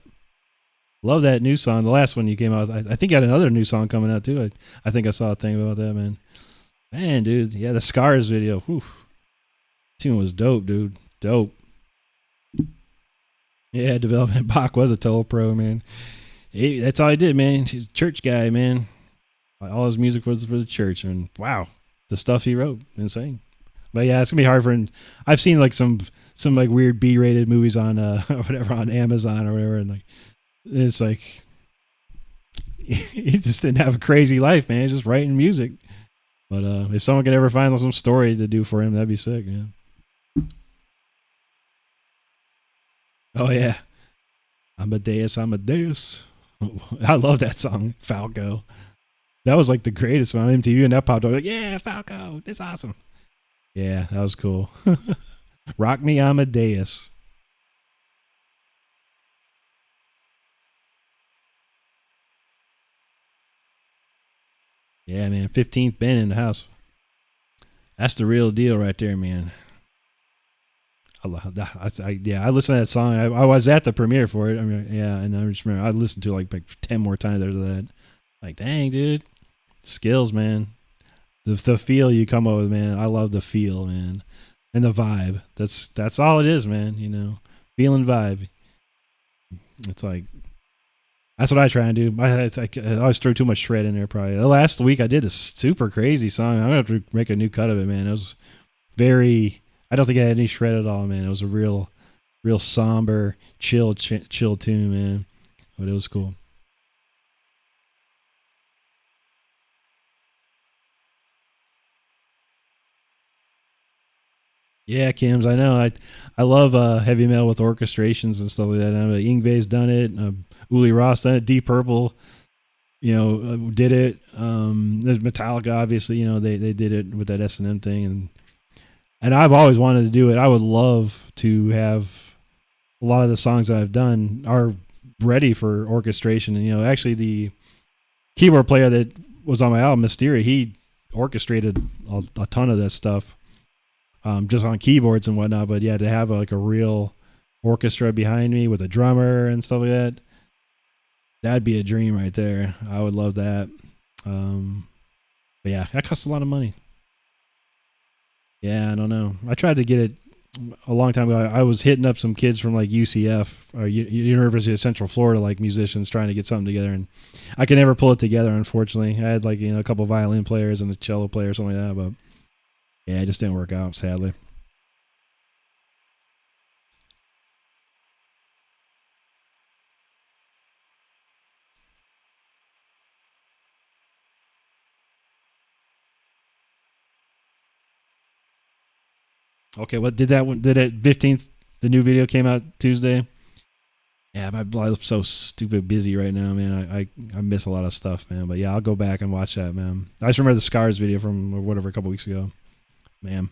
Love that new song. The last one you came out with, I think you had another new song coming out too. I think I saw a thing about that, man. Man, dude. Yeah, the Scars video. Whew. Tune was dope, dude. Dope. Yeah, Development Bach was a total pro, man. That's all he did, man. He's a church guy, man. All his music was for the church. And wow, the stuff he wrote, insane. But yeah, it's gonna be hard for him. I've seen like some like weird B-rated movies on whatever on Amazon or whatever, and like it's like he just didn't have a crazy life, man. He's just writing music. But if someone could ever find some story to do for him, that'd be sick, man. Oh yeah, Amadeus. I love that song, Falco. That was like the greatest one on MTV, and that popped up like, yeah, Falco, that's awesome. Yeah, that was cool. Rock Me Amadeus. Yeah, man, 15th band in the house. That's the real deal right there, man. I listened to that song. I was at the premiere for it. I mean, yeah, and I just remember I listened to it like 10 more times after that. Like, dang, dude, skills, man. The feel you come up with, man. I love the feel, man, and the vibe. That's all it is, man. Feel and vibe. It's like that's what I try and do. I always throw too much shred in there. Probably the last week I did a super crazy song. I'm gonna have to make a new cut of it, man. It was very. I don't think I had any shred at all, man. It was a real somber, chill tune, man. But it was cool. Yeah, Kims, I know. I love heavy metal with orchestrations and stuff like that. Yngwie's done it. Uli Ross done it. Deep Purple, did it. There's Metallica, obviously. They did it with that S&M thing, and I've always wanted to do it. I would love to have a lot of the songs that I've done are ready for orchestration. And actually keyboard player that was on my album, Mysteria, he orchestrated a ton of that stuff, just on keyboards and whatnot. But yeah, to have like a real orchestra behind me with a drummer and stuff like that, that'd be a dream right there. I would love that. But yeah, that costs a lot of money. Yeah, I don't know. I tried to get it a long time ago. I was hitting up some kids from like UCF or University of Central Florida, like musicians, trying to get something together, and I could never pull it together. Unfortunately, I had like a couple violin players and a cello player or something like that, but yeah, it just didn't work out, sadly. Okay, what did that one? Did it 15th? The new video came out Tuesday. Yeah, my life's so stupid busy right now, man. I miss a lot of stuff, man. But yeah, I'll go back and watch that, man. I just remember the Scars video from or whatever a couple weeks ago, man.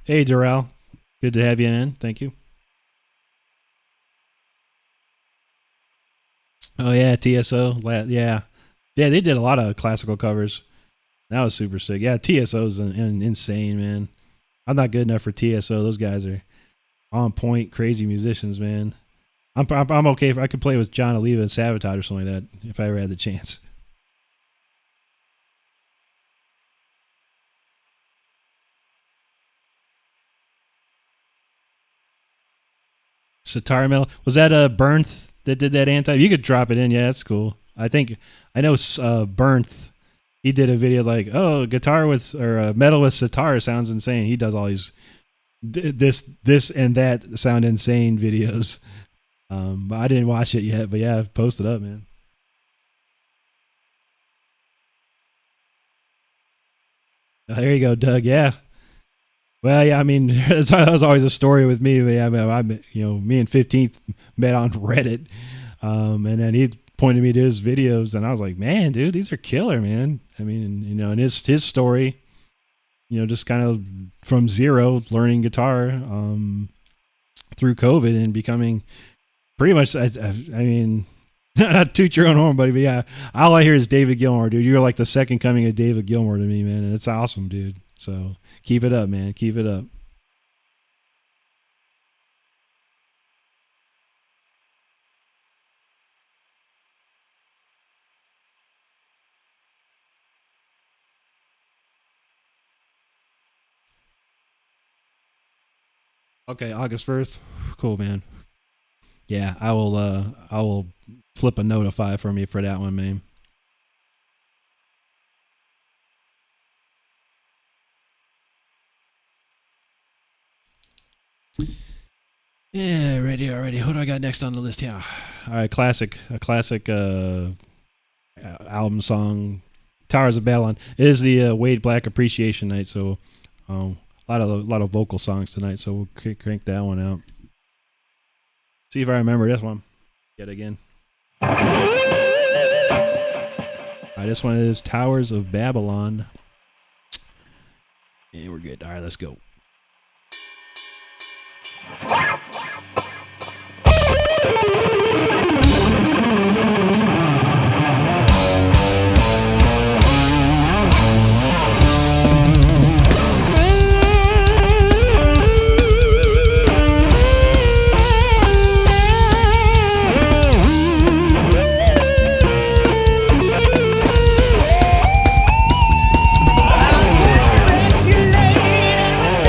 Hey, Doral, good to have you in. Thank you. Oh yeah, TSO. Yeah, they did a lot of classical covers. That was super sick. Yeah, TSO's insane, man. I'm not good enough for TSO. Those guys are on point, crazy musicians, man. I'm okay if I could play with John Oliva and Sabotage or something like that if I ever had the chance. Sitar Metal, was that a Bernth that did that anti? You could drop it in. Yeah, that's cool. I know Bernth. He did a video like, oh, guitar with or metal with sitar sounds insane. He does all these this and that sound insane videos. But I didn't watch it yet. But yeah, post it up, man. There you go, Doug. Yeah. Well, yeah. I mean, that was always a story with me. But yeah, me and 15th met on Reddit, and then he pointed me to his videos, and I was like, man, dude, these are killer, man. I mean, and his story, just kind of from zero learning guitar through COVID and becoming pretty much, I mean, not toot your own horn, buddy, but yeah, all I hear is David Gilmour, dude. You're like the second coming of David Gilmour to me, man, and it's awesome, dude. So keep it up, man. Keep it up. Okay, August 1st. Cool, man. Yeah, I will flip a notify for me for that one, man. Yeah, ready already. Who do I got next on the list here? All right, a classic album song, Towers of Babylon. It is the Wade Black Appreciation Night, so a lot of vocal songs tonight. So we'll crank that one out. See if I remember this one yet again. All right, this one is Towers of Babylon, and we're good. All right, let's go. Speculated with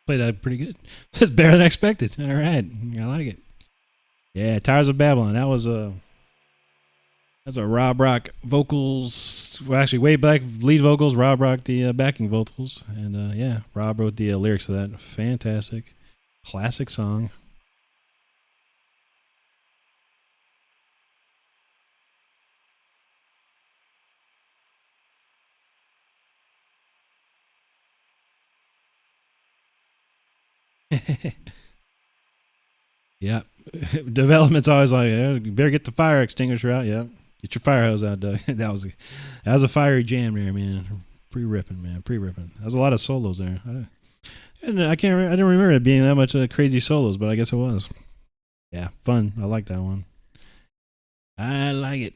Played that pretty good. That's better than expected. All right, I like it. Yeah, Towers of Babylon. That's a Rob Rock vocals. Well, actually, way back lead vocals. Rob Rock the backing vocals, and yeah, Rob wrote the lyrics to that. Fantastic, classic song. Yeah, development's always like, you better get the fire extinguisher out. Yeah, get your fire hose out, Doug. That was a fiery jam there, man. Pre ripping, man. Pre ripping. That was a lot of solos there. And I can't. I don't remember it being that much crazy solos, but I guess it was. Yeah, fun. I like that one. I like it.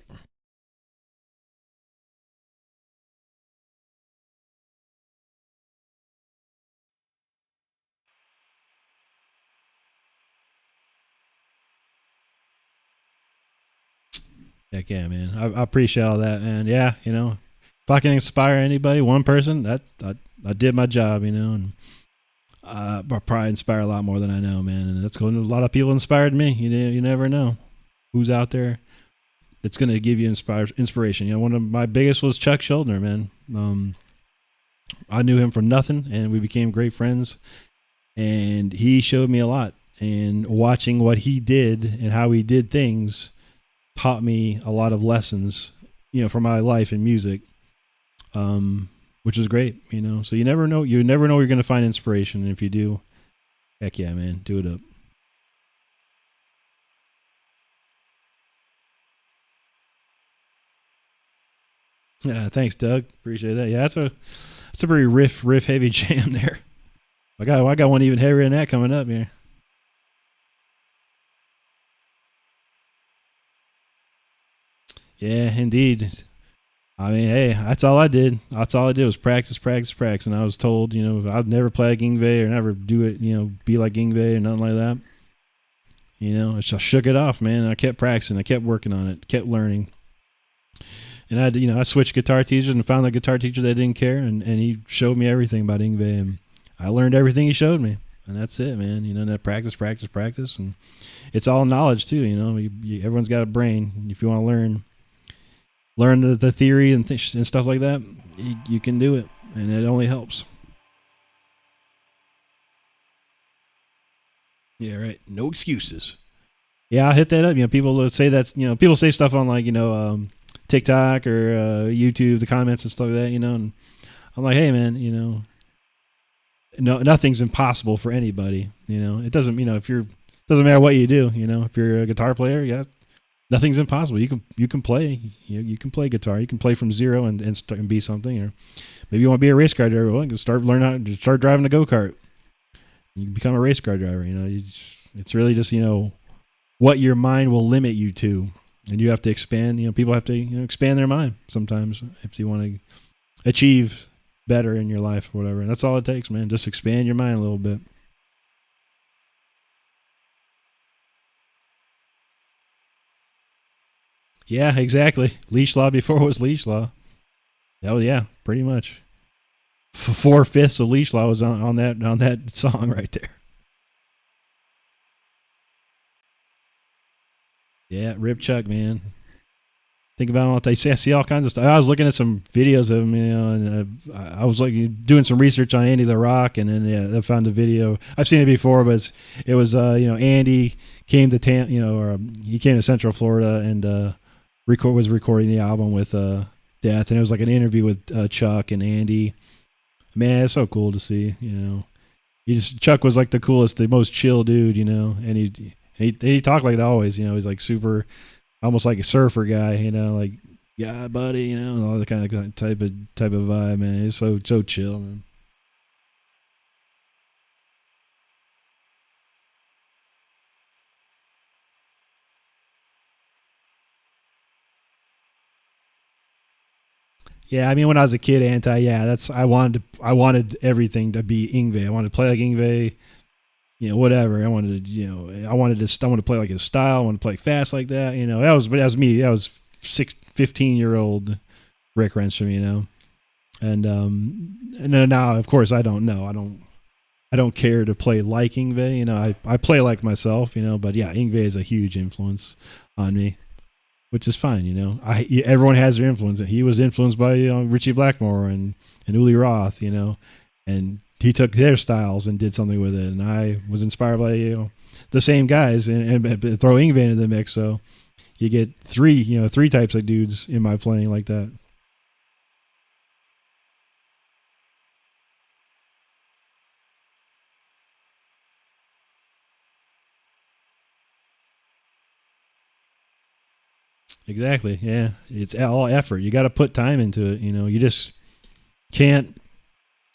Heck yeah, man. I appreciate all that, man. Yeah, if I can inspire anybody, one person, I did my job, and I probably inspire a lot more than I know, man. And that's going. A lot of people inspired me. You never know who's out there that's going to give you inspiration. One of my biggest was Chuck Schuldiner, man. I knew him from nothing, and we became great friends. And he showed me a lot. And watching what he did and how he did things taught me a lot of lessons, for my life in music, which is great, So you never know you're going to find inspiration. And if you do, heck yeah, man, do it up. Yeah, thanks, Doug. Appreciate that. Yeah, that's a pretty riff heavy jam there. I got one even heavier than that coming up here. Yeah, indeed. I mean, hey, that's all I did. That's all I did was practice. And I was told, I'd never play like Yngwie or never do it, be like Yngwie or nothing like that. I just shook it off, man. I kept practicing. I kept working on it, kept learning. And I switched guitar teachers and found a guitar teacher that didn't care. And he showed me everything about Yngwie. And I learned everything he showed me. And that's it, man. That practice. And it's all knowledge, too. Everyone's got a brain. If you want to learn the theory and stuff like that, you can do it, and it only helps. Yeah, right. No excuses. Yeah, I'll hit that up. People say people say stuff on like TikTok or YouTube, the comments and stuff like that. And I'm like, hey, man, no, nothing's impossible for anybody. It doesn't. Doesn't matter what you do. If you're a guitar player, yeah. Nothing's impossible. You can play. You can play guitar. You can play from zero and be something. Or maybe you want to be a race car driver. Well, start driving a go-kart. You can become a race car driver. It's really just what your mind will limit you to, and you have to expand. People have to expand their mind sometimes if you want to achieve better in your life or whatever. And that's all it takes, man. Just expand your mind a little bit. Yeah, exactly. Leash Law before it was Leash Law. Oh yeah, pretty much. 4/5 of Leash Law was on that song right there. Yeah, Rip Chuck, man. Think about what they say. I see all kinds of stuff. I was looking at some videos of him, and I was like doing some research on Andy the Rock, and then I found a video. I've seen it before, but it was Andy came to he came to Central Florida and was recording the album with Death, and it was like an interview with Chuck and Andy. Man, it's so cool to see. Chuck was like the coolest, the most chill dude, and he talked like it always. He's like super, almost like a surfer guy. Like yeah, buddy, and all the kind of type of vibe. Man, he's so chill, man. Yeah, I mean, when I was a kid, I wanted everything to be Yngwie. I wanted to play like Yngwie, whatever. I wanted to play like his style. I wanted to play fast like that. That was me. That was 15-year-old Rick Renstrom, and then now, of course, I don't know. I don't care to play like Yngwie. I play like myself. But yeah, Yngwie is a huge influence on me, which is fine. Everyone has their influence. He was influenced by Richie Blackmore and Uli Roth. And he took their styles and did something with it. And I was inspired by the same guys and throw Yngwie into the mix. So you get three types of dudes in my playing like that. Exactly. Yeah. It's all effort. You got to put time into it. You just can't,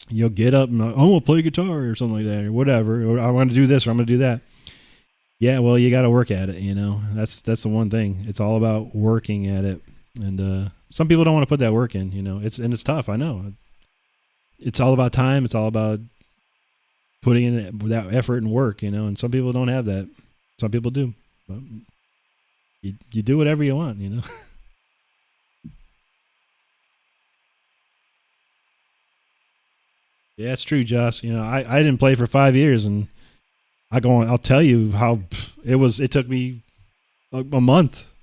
get up and, I'm going to play guitar or something like that or whatever. Or I want to do this or I'm going to do that. Yeah. Well, you got to work at it. That's the one thing. It's all about working at it. And some people don't want to put that work in, it's tough. I know. It's all about time. It's all about putting in that effort and work, and some people don't have that. Some people do. But you do whatever you want. Yeah, it's true, Josh. I didn't play for 5 years, and I'll tell you how it was. It took me a month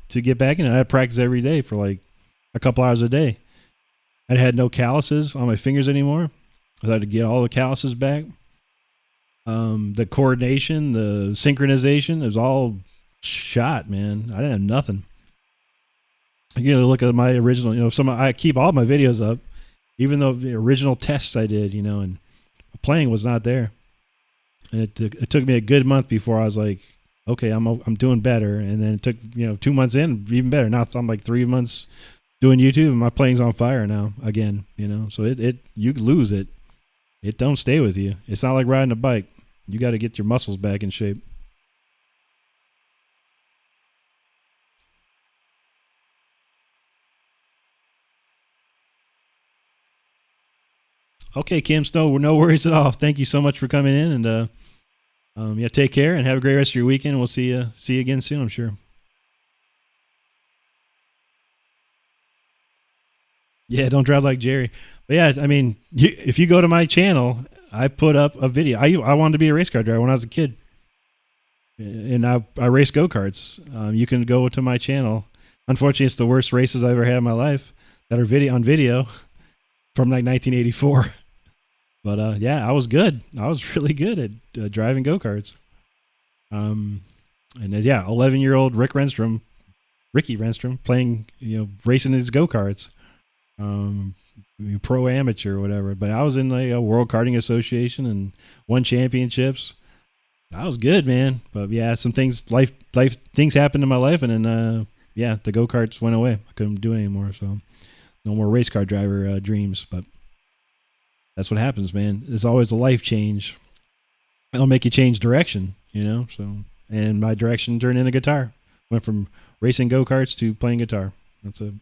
to get back in it. I had practice every day for like a couple hours a day. I had no calluses on my fingers anymore. I had to get all the calluses back. The coordination, the synchronization, it was all shot, man. I didn't have nothing. Look at my original, I keep all my videos up, even though the original tests I did, and playing was not there. And it took me a good month before I was like, okay, I'm doing better. And then it took 2 months in, even better. Now I'm like 3 months doing YouTube, and my playing's on fire now again. So you lose it. It don't stay with you. It's not like riding a bike. You got to get your muscles back in shape. Okay, Kim Snow, no worries at all. Thank you so much for coming in, and take care and have a great rest of your weekend. We'll see you again soon, I'm sure. Yeah, don't drive like Jerry. But yeah, I mean, if you go to my channel, I put up a video. I wanted to be a race car driver when I was a kid, and I race go-karts. You can go to my channel. Unfortunately, it's the worst races I've ever had in my life that are on video from like 1984. But yeah, I was good. I was really good at driving go-karts. And 11-year-old Ricky Renstrom playing, racing his go-karts. Pro amateur or whatever. But I was in like a World Karting Association and won championships. I was good, man. But yeah, some things, life things happened in my life, and then the go-karts went away. I couldn't do it anymore, so no more race car driver dreams. But that's what happens, man. There's always a life change. It'll make you change direction, So, and my direction turned into guitar. Went from racing go-karts to playing guitar. That's it.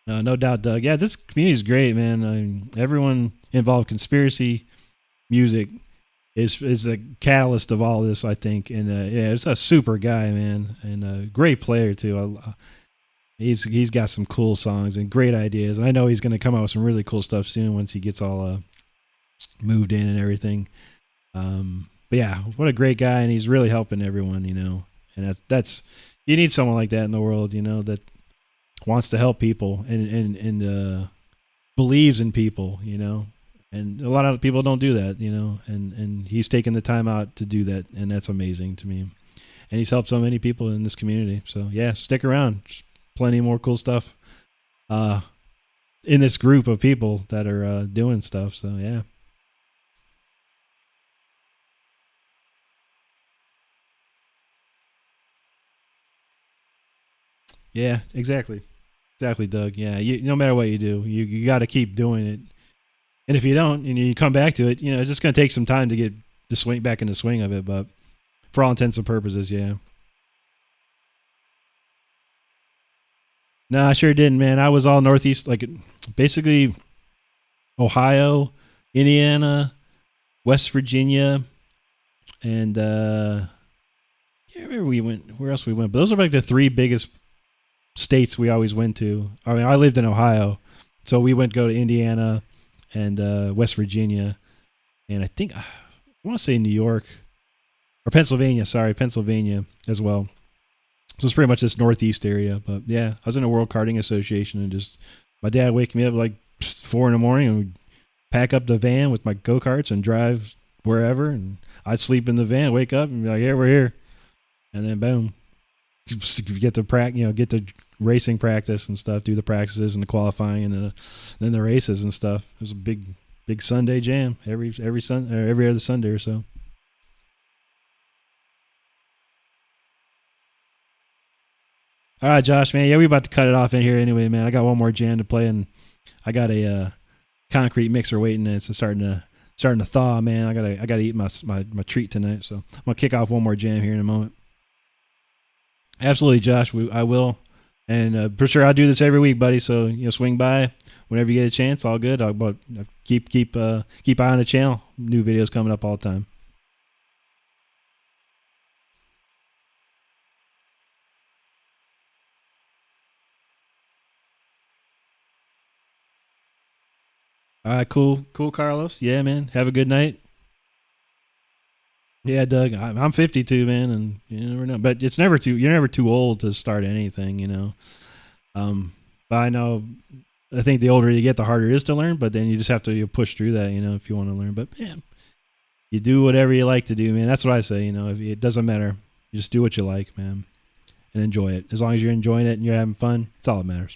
No doubt, Doug. Yeah, this community is great, man. Everyone involved, conspiracy music is the catalyst of all this, I think. And it's a super guy, man, and a great player too. He's got some cool songs and great ideas, and I know he's going to come out with some really cool stuff soon once he gets all moved in and everything. But yeah, what a great guy, and he's really helping everyone, And that's you need someone like that in the world, that wants to help people and believes in people, and a lot of people don't do that, and he's taken the time out to do that, and that's amazing to me. And he's helped so many people in this community. So yeah, stick around. There's plenty more cool stuff in this group of people that are doing stuff. So yeah. Yeah, exactly. Exactly, Doug. Yeah, no matter what you do, you got to keep doing it. And if you don't, and you come back to it, it's just going to take some time to get the swing back in the swing of it. But for all intents and purposes, yeah. No, I sure didn't, man. I was all Northeast, like basically Ohio, Indiana, West Virginia, and Yeah, where we went. Where else we went? But those are like the three biggest states we always went to. I mean, I lived in Ohio, so we went go to Indiana and West Virginia, and I think I want to say New York or Pennsylvania. Sorry, Pennsylvania as well. So it's pretty much this northeast area. But yeah, I was in a World Karting Association, and just my dad waking me up like 4 in the morning, and we'd pack up the van with my go karts and drive wherever, and I'd sleep in the van, wake up, and be like, "Yeah, we're here," and then boom, get to get to racing practice and stuff, do the practices and the qualifying, and then the races and stuff. It was a big Sunday jam every other Sunday or so. All right, Josh, man. Yeah, we about to cut it off in here anyway, man. I got one more jam to play, and I got a concrete mixer waiting, and it's starting to thaw, man. I gotta eat my treat tonight, so I'm gonna kick off one more jam here in a moment. Absolutely, Josh. I will, and for sure I'll do this every week, buddy. So swing by whenever you get a chance. All good. I'll keep eye on the channel. New videos coming up all the time. All right, cool, Carlos. Yeah, man. Have a good night. Yeah, Doug. I'm 52, man, and you never know. But it's never too. You're never too old to start anything, But I know. I think the older you get, the harder it is to learn. But then you just have to push through that, if you want to learn. But man, you do whatever you like to do, man. That's what I say. It doesn't matter. You just do what you like, man, and enjoy it. As long as you're enjoying it and you're having fun, it's all that matters.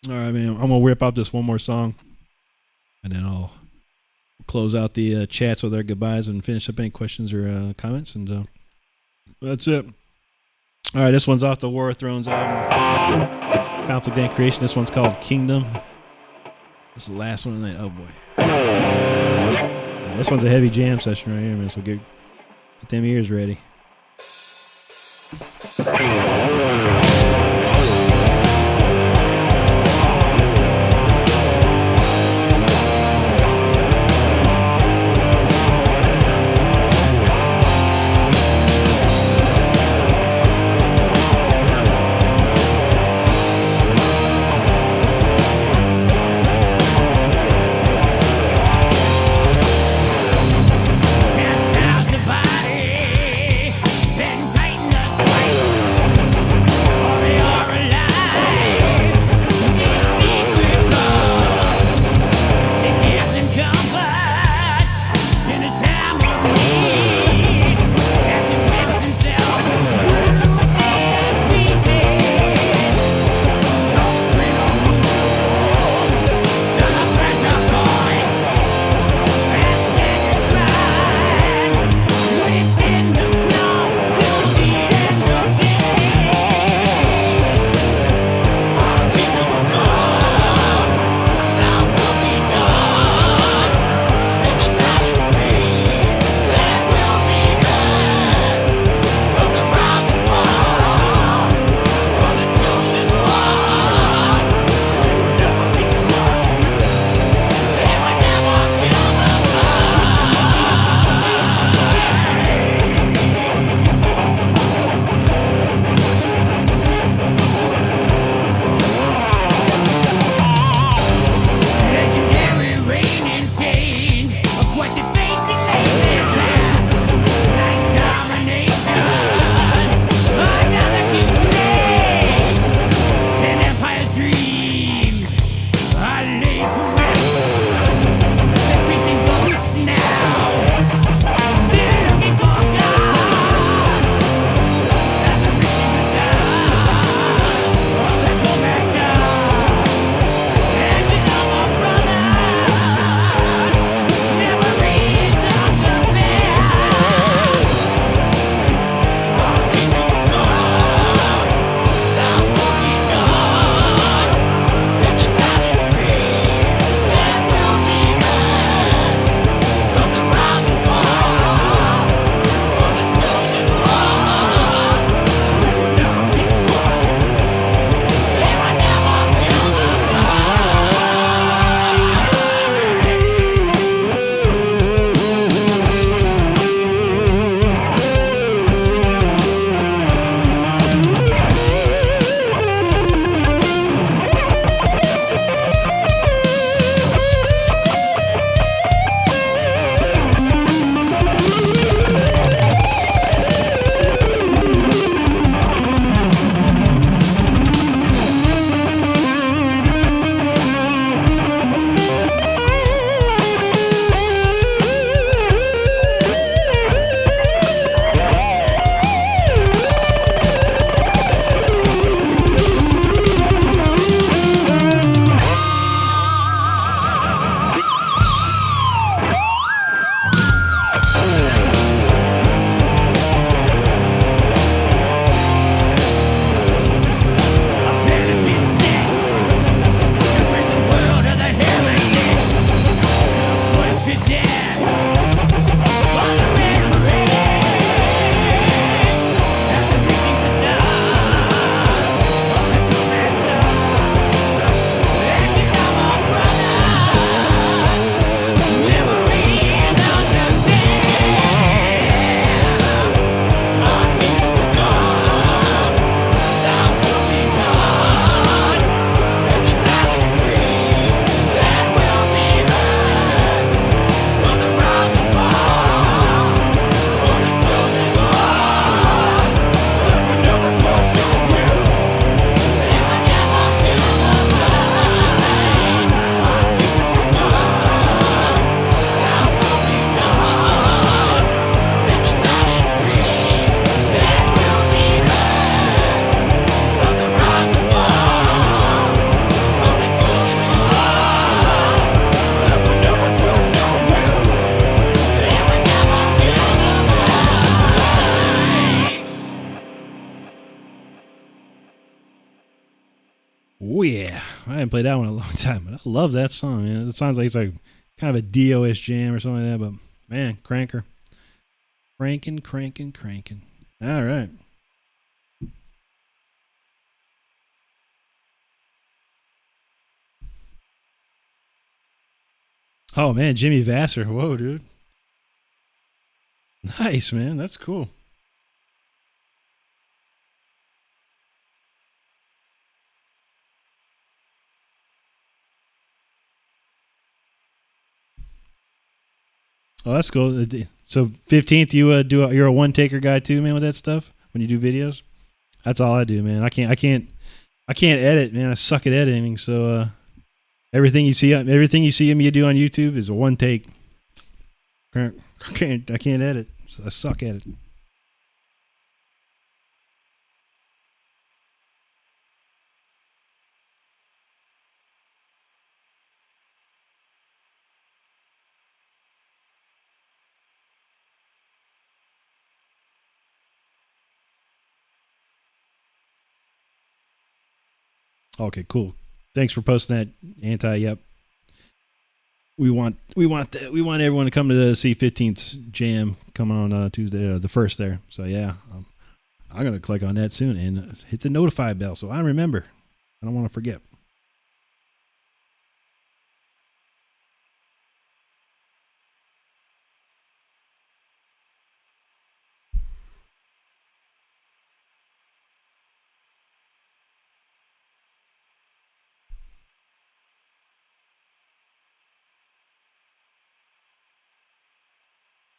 All right, man. I'm gonna whip out this one more song, and then I'll close out the chats with our goodbyes and finish up any questions or comments, and that's it. All right, this one's off the War of Thrones album, Conflict and Creation. This one's called Kingdom. This is the last one of the night. Oh boy, this one's a heavy jam session right here, man. So get them ears ready. Been fighting us twice. Oh yeah, I haven't played that one in a long time, but I love that song, man. It sounds like it's like kind of a DOS jam or something like that, but man, cranker. Cranking, cranking, cranking. All right. Oh man, Jimmy Vassar. Whoa, dude. Nice, man. That's cool. Oh, that's cool. So 15th, you you're a one taker guy too, man, with that stuff when you do videos. That's all I do, man. I can't edit, man. I suck at editing. So everything you see me do on YouTube is a one take. I can't edit. So I suck at it. Okay, cool. Thanks for posting that, Anti. Yep. We want everyone to come to the C15th jam coming on Tuesday, the first there. So yeah, I'm gonna click on that soon and hit the notify bell so I remember. I don't want to forget.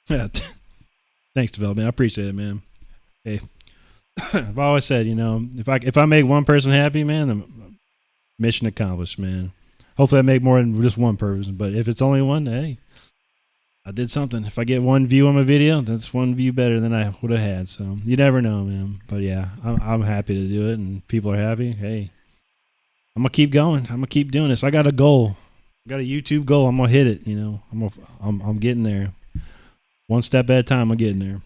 Yeah. Thanks, development. I appreciate it, man. Hey, I've always said, if I make one person happy, man, the mission accomplished, man. Hopefully, I make more than just one person. But if it's only one, hey, I did something. If I get one view on my video, that's one view better than I would have had. So you never know, man. But yeah, I'm happy to do it, and people are happy. Hey, I'm gonna keep going. I'm gonna keep doing this. I got a goal. I got a YouTube goal. I'm gonna hit it. I'm getting there. One step at a time. I'm getting there.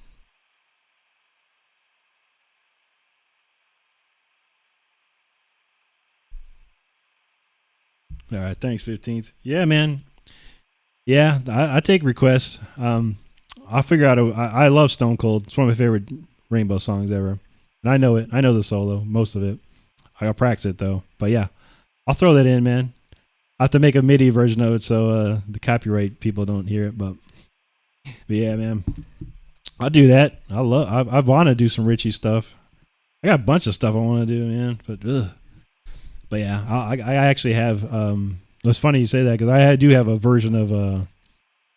All right, thanks, 15th. Yeah, man. Yeah, I take requests. I'll figure out. I love Stone Cold. It's one of my favorite Rainbow songs ever, and I know it. I know the solo, most of it. I gotta practice it though. But yeah, I'll throw that in, man. I have to make a MIDI version of it so the copyright people don't hear it. But yeah, man, I'll do that. I want to do some Richie stuff. I got a bunch of stuff I want to do, man. But yeah, I actually have. It's funny you say that because I do have a version of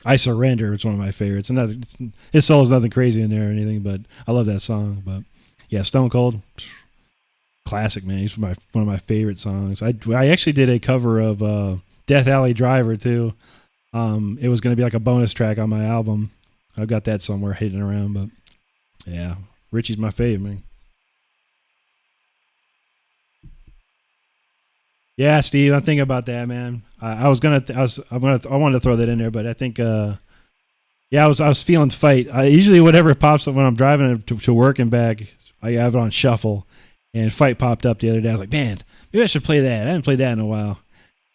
"I Surrender." It's one of my favorites, and his solo is nothing crazy in there or anything, but I love that song. But yeah, Stone Cold, classic, man. He's one of my favorite songs. I actually did a cover of "Death Alley Driver" too. It was going to be like a bonus track on my album. I've got that somewhere hidden around, but yeah, Richie's my favorite, man. Yeah, Steve, I'm thinking about that, man. I wanted to throw that in there, but I think, yeah, I was feeling fight. I usually whatever pops up when I'm driving to work and back, I have it on shuffle, and fight popped up the other day. I was like, man, maybe I should play that. I haven't played that in a while,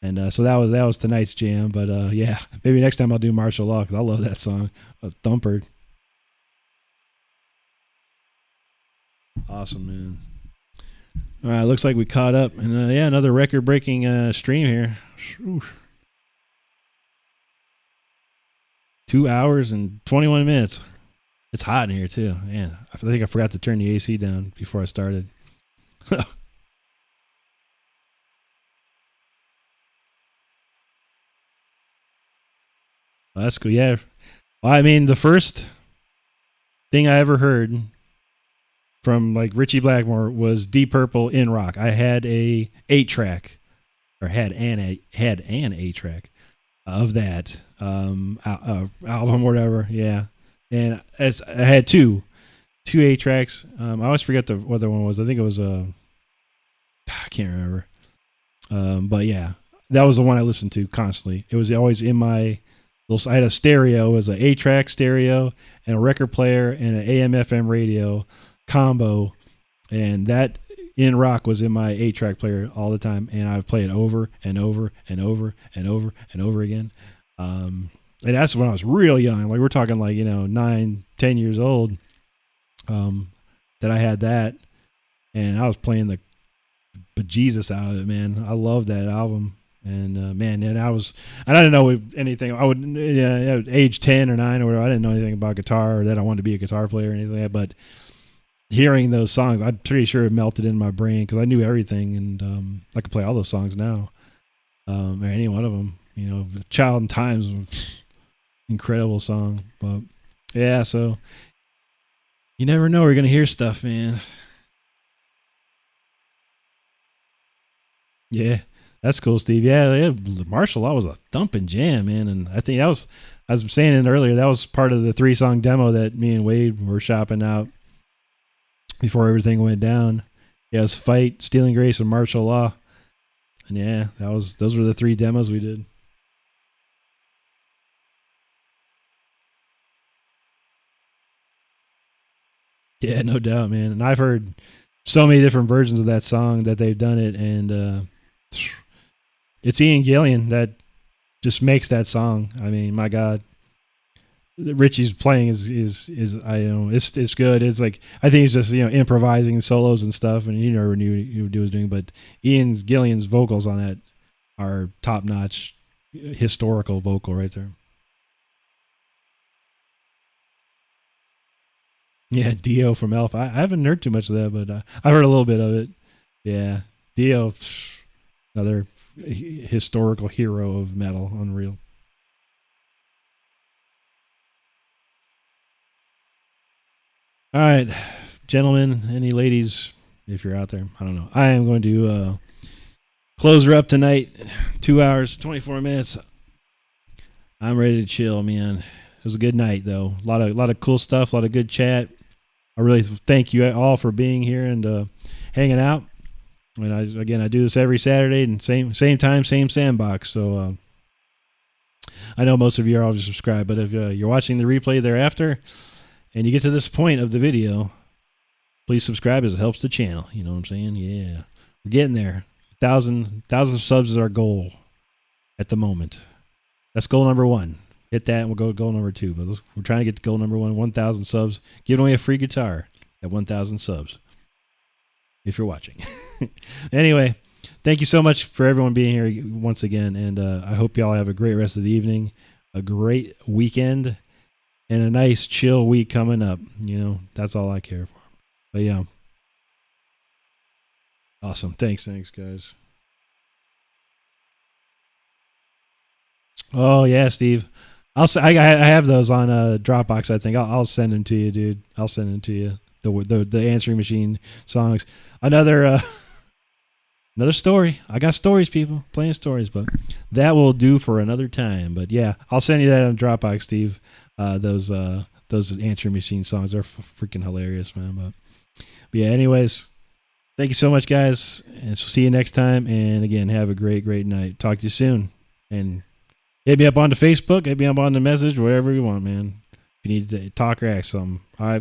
and so that was tonight's jam. But yeah, maybe next time I'll do Martial Law because I love that song, a thumper. Awesome, man. All right, looks like we caught up, and yeah, another record-breaking stream here. Oof. 2 hours and 21 minutes. It's hot in here too. Man, I think I forgot to turn the AC down before I started. Well, that's cool. Yeah. Well, I mean, the first thing I ever heard from like Richie Blackmore was Deep Purple in rock. I had a 8-track, or had an 8-track of that album, or whatever. Yeah, and as I had two 8-tracks. I always forget the what the one was. I think it was I can't remember. But yeah, that was the one I listened to constantly. It was always in my little. I had a stereo. It was an 8-track stereo and a record player and an AM/FM radio combo, and that in rock was in my 8-track player all the time, and I would play it over and over and over and over and over again. And that's when I was real young. Like we're talking like 9, 10 years old. That I had that, and I was playing the bejesus out of it, man. I loved that album, and man, and I didn't know anything. I would, at age 10 or 9 or whatever, I didn't know anything about guitar or that I wanted to be a guitar player or anything like that. But hearing those songs, I'm pretty sure it melted in my brain because I knew everything, and I could play all those songs now, or any one of them. Child in Times, incredible song, but yeah, so. You never know. We're going to hear stuff, man. Yeah, that's cool, Steve. Yeah, Martial Law was a thumping jam, man. And I think that was, I was saying it earlier, that was part of the 3-song demo that me and Wade were shopping out before everything went down. Yeah, it was Fight, Stealing Grace, and Martial Law. And yeah, those were the 3 demos we did. Yeah, no doubt, man. And I've heard so many different versions of that song that they've done it, and it's Ian Gillan that just makes that song. I mean, my God, Richie's playing is I know it's good. It's like I think he's just improvising solos and stuff, and you never knew what he was doing. But Ian Gillan's vocals on that are top notch, historical vocal right there. Yeah, Dio from Elf. I haven't heard too much of that, but I've heard a little bit of it. Yeah, Dio, another historical hero of metal, unreal. All right, gentlemen, any ladies, if you're out there, I don't know. I am going to close her up tonight. 2 hours, 24 minutes. I'm ready to chill, man. It was a good night, though. A lot of cool stuff, a lot of good chat. I really thank you all for being here and hanging out. And I do this every Saturday and same time, same sandbox. So I know most of you are already subscribed, but if you're watching the replay thereafter and you get to this point of the video, please subscribe as it helps the channel. You know what I'm saying? Yeah, we're getting there. 1,000 subs is our goal at the moment. That's goal number 1. Hit that and we'll go to goal number 2. But we're trying to get to goal number 1, 1,000 subs. Giving away a free guitar at 1,000 subs. If you're watching. Anyway, thank you so much for everyone being here once again. And I hope y'all have a great rest of the evening, a great weekend, and a nice chill week coming up. That's all I care for. But yeah. Awesome. Thanks, guys. Oh, yeah, Steve. I have those on Dropbox. I think I'll send them to you, dude. I'll send them to you. The answering machine songs. Another story. I got stories, people. Plenty of stories, but that will do for another time. But yeah, I'll send you that on Dropbox, Steve. Those answering machine songs are freaking hilarious, man. But yeah, anyways, thank you so much, guys, and see you next time. And again, have a great night. Talk to you soon, and hit me up on the Facebook, hit me up on the message, whatever you want, man. If you need to talk or ask something. All right.